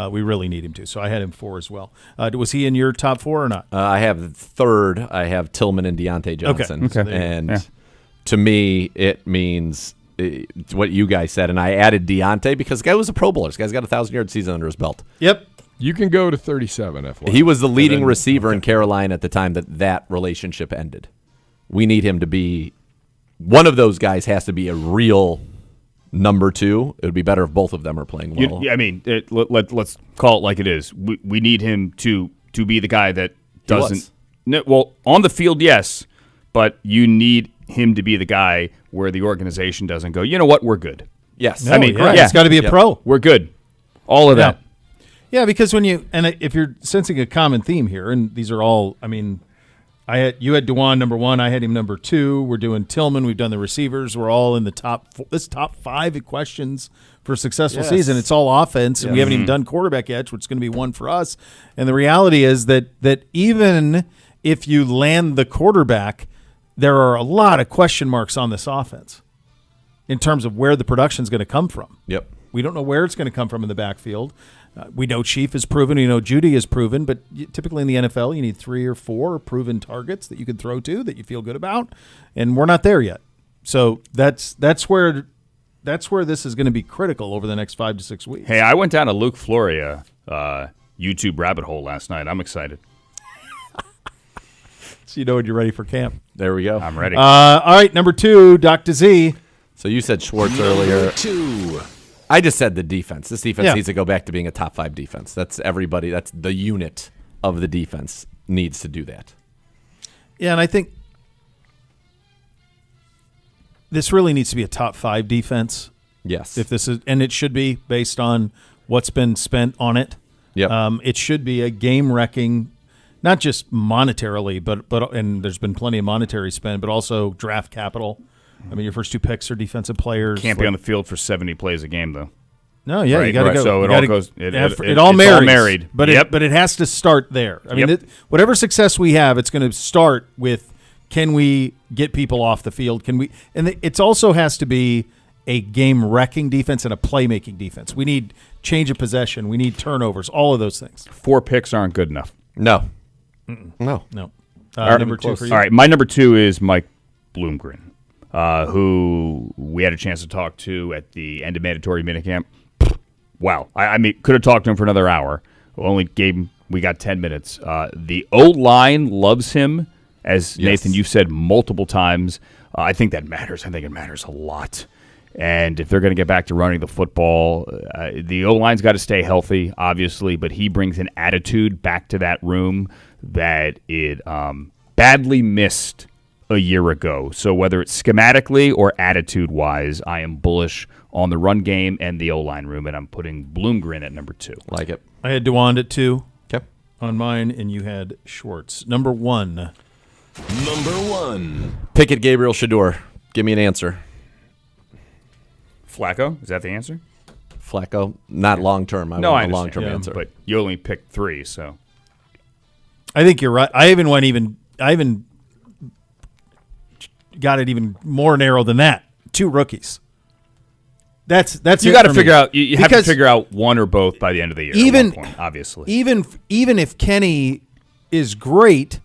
We really need him to. So I had him 4 as well. Was he in your top 4 or not? I have third. I have Tillman and Deontay Johnson. Okay. And to me, it means what you guys said, and I added Deontay because the guy was a Pro Bowler. This guy's got a 1,000-yard season under his belt. Yep. You can go to 37, F1. He was the leading receiver in Carolina at the time that relationship ended. We need him to be one of those guys. Has to be a real number 2. It would be better if both of them are playing well. Let's call it like it is. We need him to be the guy that doesn't. No, well, on the field, yes, but you need him to be the guy where the organization doesn't go, you know what, we're good. Yes. It's got to be a pro. We're good. All of that. Yeah, because if you're sensing a common theme here, and these are all, you had DeJuan number 1, I had him number 2. We're doing Tillman. We've done the receivers. We're all in the top 5 questions for a successful season. It's all offense, and we haven't even done quarterback yet, which is going to be 1 for us. And the reality is that even if you land the quarterback, there are a lot of question marks on this offense in terms of where the production is going to come from. Yep. We don't know where it's going to come from in the backfield. We know Chief is proven. We know Jeudy is proven. But typically in the NFL, you need 3 or 4 proven targets that you can throw to that you feel good about, and we're not there yet. So that's where this is going to be critical over the next 5 to 6 weeks. Hey, I went down a Luke Floria YouTube rabbit hole last night. I'm excited. So you know when you're ready for camp. There we go. I'm ready. All right, number 2, Dr. Z. So you said Schwartz earlier. 2. I just said the defense. This defense Yeah. needs to go back to being a top 5 defense. That's everybody. That's the unit of the defense needs to do that. Yeah, and I think this really needs to be a top 5 defense. Yes. If this is, and it should be based on what's been spent on it. Yep. It should be a game-wrecking, not just monetarily, but and there's been plenty of monetary spend, but also draft capital. Your first 2 picks are defensive players. Can't be on the field for 70 plays a game, though. No, yeah, Right, you got to right. go. So You it all gotta- goes- it it's all all marries. married. But Yep. it has to start there. Yep. Whatever success we have, it's going to start with, can we get people off the field? Can we? And it also has to be a game-wrecking defense and a playmaking defense. We need change of possession. We need turnovers. All of those things. 4 picks aren't good enough. No. No. No. All right, Number 2 for you. All right, my number 2 is Mike Bloomgren, who we had a chance to talk to at the end of mandatory minicamp. Wow. I could have talked to him for another hour. We got 10 minutes. The O-line loves him, as Nathan, you've said multiple times. I think that matters. I think it matters a lot. And if they're going to get back to running the football, the O-line's got to stay healthy, obviously, but he brings an attitude back to that room that it badly missed a year ago. So whether it's schematically or attitude-wise, I am bullish on the run game and the O-line room, and I'm putting Bloomgren at number 2. Like it. I had DeWand at 2 Okay. on mine, and you had Schwartz. Number 1. Number 1. Pickett, Gabriel, Shador. Give me an answer. Flacco, is that the answer? Flacco, not long-term. I No, want I a understand. long-term Yeah, answer. But you only picked 3, so. I think you're right. I even got it even more narrow than that. 2 rookies. That's You it got to for figure me. out. You have to Because figure out one or both by the end of the year. even- at one point, obviously, even if Kenny is great,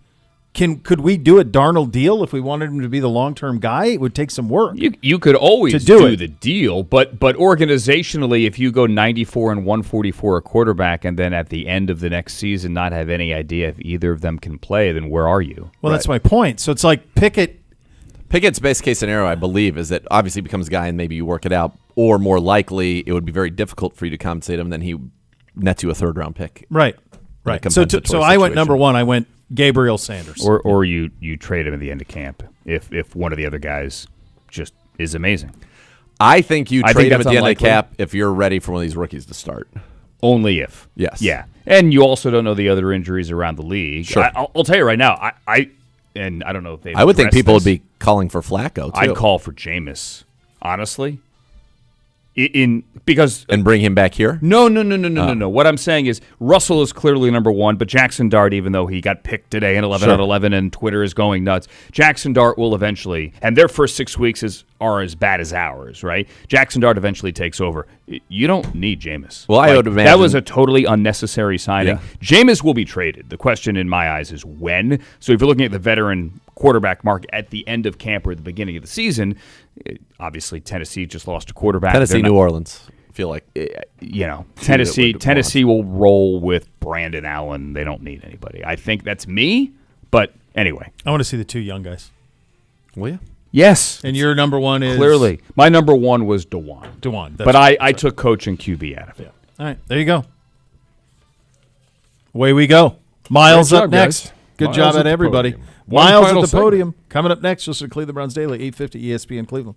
could we do a Darnold deal if we wanted him to be the long-term guy? It would take some work. you could always To do it. the deal, but organizationally, if you go 94 and 144 a quarterback, and then at the end of the next season not have any idea if either of them can play, then where are you? Well, that's my point. So it's like Pickett's best case scenario, I believe, is that obviously he becomes a guy and maybe you work it out, or more likely it would be very difficult for you to compensate him, then he nets you a 3rd-round pick. right. a So compensatory I went situation. number 1. I went Gabriel Sanders. Or you trade him at the end of camp if one of the other guys just is amazing. I think you I trade think him at that's the end of the unlikely. cap if you're ready for one of these rookies to start. Only if. Yes. Yeah. And you also don't know the other injuries around the league. Sure. I'll tell you right now, I don't know if they. I would think people would be calling for Flacco, too. I'd call for Jameis, honestly. Because and bring him back here? No. What I'm saying is Russell is clearly number one, but Jackson Dart, even though he got picked today in 11 out of 11 and Twitter is going nuts, Jackson Dart will eventually, and their first 6 weeks are as bad as ours, right? Jackson Dart eventually takes over. You don't need Jameis. Well, I would imagine that was a totally unnecessary signing. Yeah. Jameis will be traded. The question in my eyes is when. So if you're looking at the veteran quarterback market at the end of camp or at the beginning of the season, obviously Tennessee just lost a quarterback. New Orleans. I feel like Tennessee will roll with Brandon Allen. They don't need anybody. I think that's me, but anyway. I want to see the two young guys. Will you? Yes. And your number one is? Clearly. My number one was DeJuan. DeJuan. But I took coach and QB out of it. Yeah. All right, there you go. Away we go. Miles Great up job, next. guys. Good Miles job at at the everybody. podium. One Miles at final the segment. podium. Coming up next, listen to Cleveland Browns Daily, 850 ESPN Cleveland.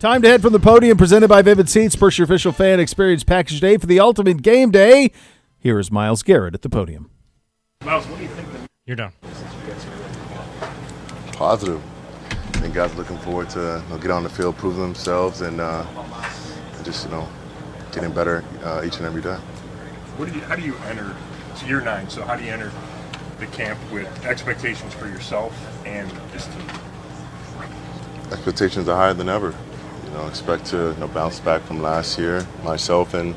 Time to head from the podium, presented by Vivid Seats. Purchase your official fan experience package day for the ultimate game day. Here is Myles Garrett at the podium. Myles, what do you think? You're done. Positive. I think guys are looking forward to get on the field, prove themselves, and just getting better each and every day. How do you enter? So you're 9. So how do you enter the camp with expectations for yourself and this team? Expectations are higher than ever. Expect to bounce back from last year, myself and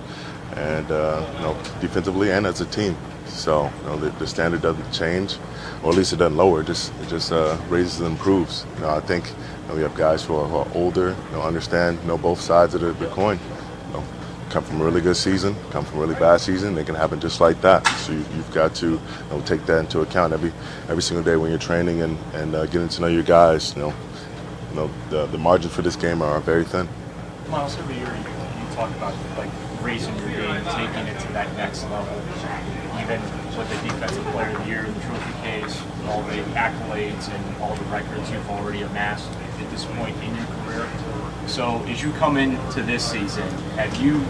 defensively and as a team. So the standard doesn't change, or at least it doesn't lower. It just raises and improves. I think we have guys who are older, understand, know both sides of the coin. Come from a really good season, come from a really bad season. They can happen just like that. So you've got to take that into account every single day when you're training and getting to know your guys. The margins for this game are very thin. Myles, every year you talk about raising your game, taking it to that next level. Even with the Defensive Player of the Year, the trophy case, all the accolades and all the records you've already amassed at this point in your career. So as you come into this season, have you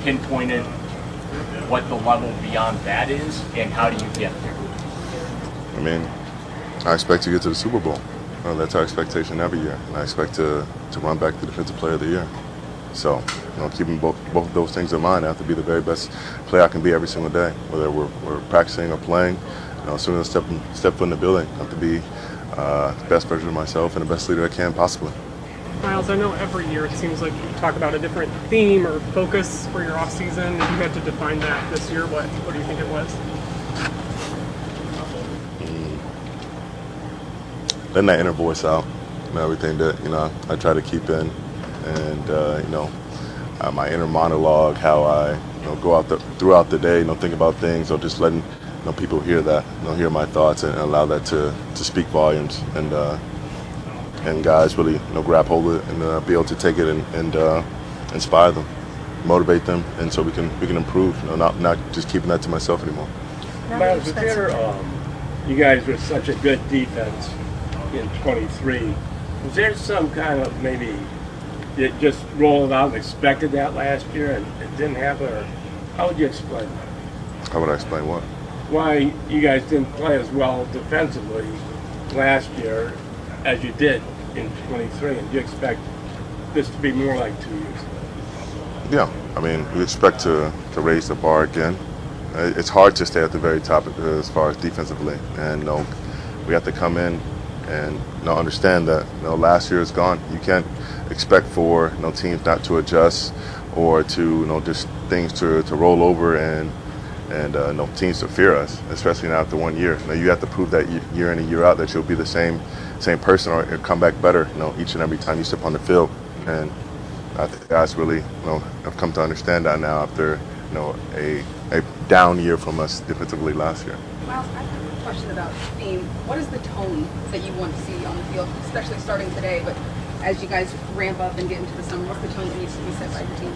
pinpointed what the level beyond that is, and how do you get there? I expect to get to the Super Bowl. That's our expectation every year, and I expect to run back to Defensive Player of the Year. So, keeping both of those things in mind, I have to be the very best player I can be every single day, whether we're practicing or playing. As soon as I step foot in the building, I have to be the best version of myself and the best leader I can possibly. Myles, I know every year it seems like you talk about a different theme or focus for your off season. If you had to define that this year, what do you think it was? Letting that inner voice out, everything that I try to keep in, and my inner monologue, how I go out throughout the day, think about things, or just letting people hear that, hear my thoughts, and allow that to speak volumes, and guys really grab hold of it and be able to take it and inspire them, motivate them, and so we can improve. Not just keeping that to myself anymore. Myles, you guys were such a good defense in 23. Was there some kind of maybe it just rolled out and expected that last year and it didn't happen, or how would you explain that? How would I explain what? Why you guys didn't play as well defensively last year as you did in 23, and do you expect this to be more like 2 years ago? Yeah, we expect to raise the bar again. It's hard to stay at the very top as far as defensively, and we have to come in and understand that last year is gone. You can't expect for teams not to adjust or to just things to roll over and teams to fear us, especially not after 1 year. You have to prove that year in and year out that you'll be the same person or come back better each and every time you step on the field. And I think guys really have come to understand that now after a down year from us defensively last year. Myles, I have a question about theme. What is the tone that you want to see on the field, especially starting today, but as you guys ramp up and get into the summer, what's the tone that needs to be set by your team?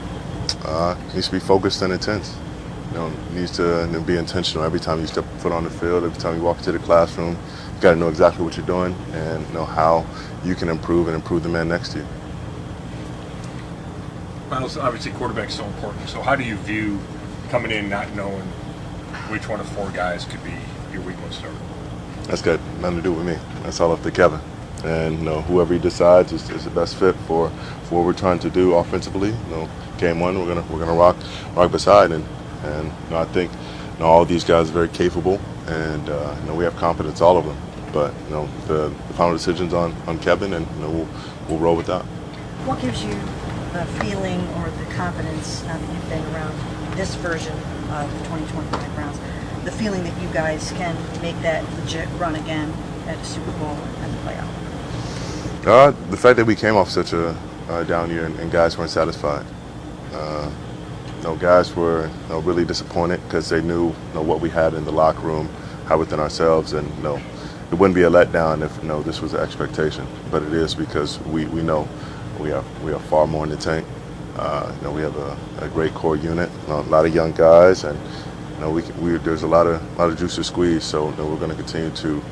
It needs to be focused and intense. It needs to be intentional every time you step foot on the field, every time you walk into the classroom. You got to know exactly what you're doing and know how you can improve and improve the man next to you. Myles, obviously quarterback's so important. So how do you view coming in not knowing which one of 4 guys could be your week 1 starter? That's got nothing to do with me. That's all up to Kevin. And whoever he decides is the best fit for what we're trying to do offensively. Game 1 we're gonna rock beside, and I think all of these guys are very capable, and we have confidence, all of them. But the final decision's on Kevin, and we'll roll with that. What gives you the feeling or the confidence now that you've been around this version of the 2025 Browns, the feeling that you guys can make that legit run again at the Super Bowl and the playoff? The fact that we came off such a down year and guys weren't satisfied. Guys were really disappointed because they knew what we had in the locker room, how within ourselves, and it wouldn't be a letdown if this was the expectation. But it is because we know we have far more in the tank. We have a great core unit, a lot of young guys, and there's a lot of juice to squeeze. So we're going to continue to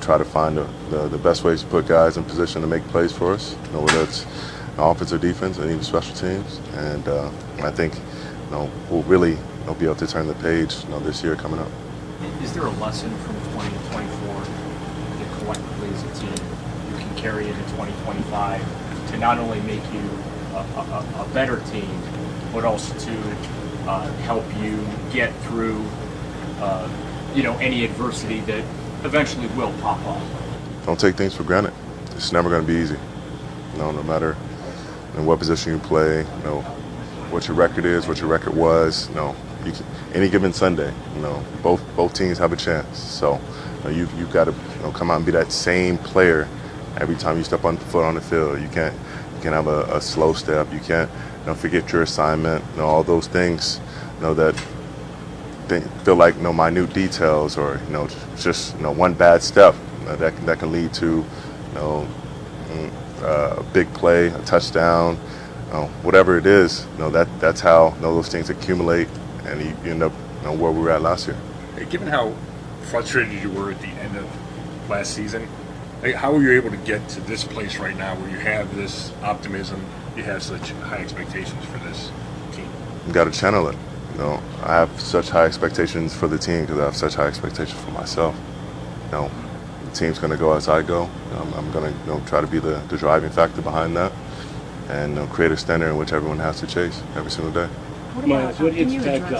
try to find the best ways to put guys in position to make plays for us. Whether it's offense or defense, and even special teams. And I think we'll really be able to turn the page this year coming up. Is there a lesson from 2024 that collectively as a team you can carry into 2025 to not only make you a better team, but also to help you get through any adversity that eventually will pop up? Don't take things for granted. It's never going to be easy. No matter in what position you play, what your record is, what your record was. Any given Sunday, both teams have a chance. So you've got to come out and be that same player every time you step on foot on the field. You can't have a slow step. You can't forget your assignment. All those things that they feel like minute details or just one bad step that can lead to a big play, a touchdown, whatever it is. That's how those things accumulate, and you end up where we were at last year. Given how frustrated you were at the end of last season, how were you able to get to this place right now where you have this optimism, you have such high expectations for this team? You got to channel it. I have such high expectations for the team because I have such high expectations for myself. The team's going to go as I go. I'm going to try to be the driving factor behind that and create a standard in which everyone has to chase every single day. Miles, what do you expect?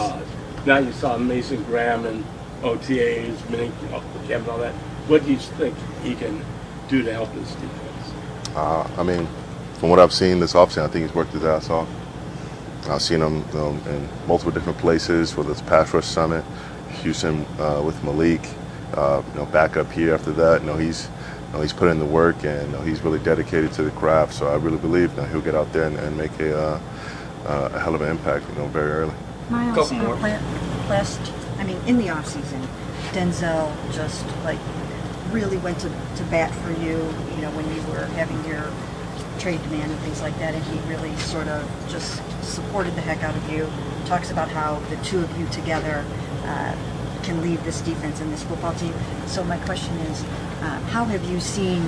Now you saw Mason Graham and OTAs, Kevin, all that. What do you think he can do to help this defense? From what I've seen this offseason, I think he's worked his ass off. I've seen him in multiple different places, whether it's Pass Rush Summit, Houston with Malik, back up here after that. He's put in the work and he's really dedicated to the craft. So I really believe he'll get out there and make a hell of an impact, very early. Miles, in the offseason, Denzel just really went to bat for you, when you were having your trade demand and things like that, and he really sort of just supported the heck out of you. Talks about how the two of you together can lead this defense and this football team. So my question is, how have you seen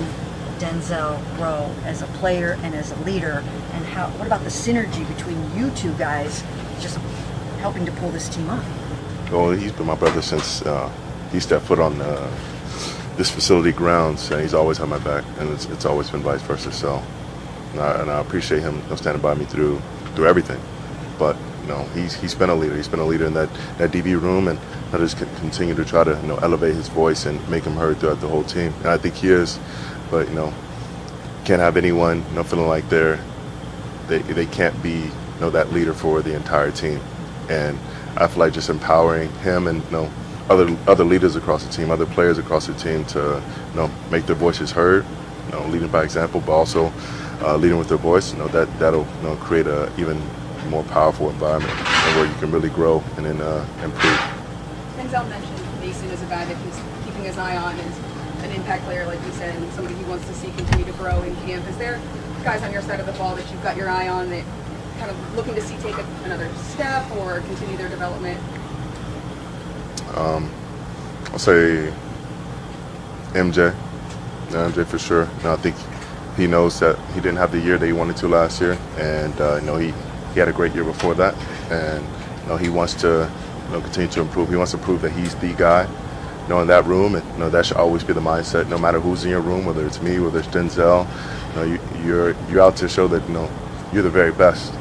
Denzel grow as a player and as a leader, and what about the synergy between you two guys just helping to pull this team up? Well, he's been my brother since he stepped foot on this facility grounds, and he's always had my back, and it's always been vice versa. So, and I appreciate him standing by me through everything. But he's been a leader. He's been a leader in that DB room, and I just continue to try to elevate his voice and make him heard throughout the whole team. And I think he is. But can't have anyone feeling like they can't be that leader for the entire team. And I feel like just empowering him and other leaders across the team, other players across the team to make their voices heard, leading by example, but also leading with their voice. That'll create a even more powerful environment where you can really grow and then improve. Denzel mentioned Mason as a guy that he's keeping his eye on as an impact player, like you said, and somebody he wants to see continue to grow in camp. Is there guys on your side of the ball that you've got your eye on that kind of looking to see take another step or continue their development? I'll say MJ. MJ for sure. I think he knows that he didn't have the year that he wanted to last year, and he had a great year before that, and he wants to continue to improve. He wants to prove that he's the guy in that room, and that should always be the mindset. No matter who's in your room, whether it's me, whether it's Denzel, you're out to show that you're the very best.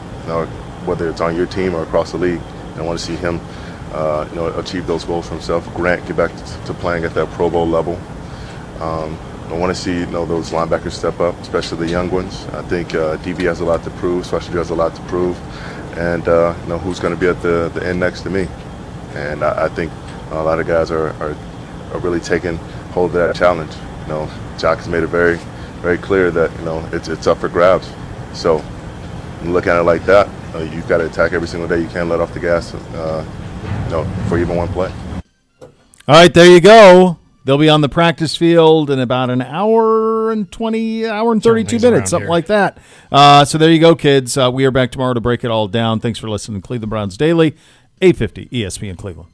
Whether it's on your team or across the league. I want to see him achieve those goals for himself. Grant get back to playing at that Pro Bowl level. I want to see those linebackers step up, especially the young ones. I think DB has a lot to prove, Special D has a lot to prove, and who's going to be at the end next to me. And I think a lot of guys are really taking hold of that challenge. Jock has made it very, very clear that it's up for grabs. So look at it like that. You've got to attack every single day. You can't let off the gas for even one play. All right, there you go. They'll be on the practice field in about an hour and 32 minutes, something like that. So there you go, kids. We are back tomorrow to break it all down. Thanks for listening to Cleveland Browns Daily, 850 ESPN Cleveland.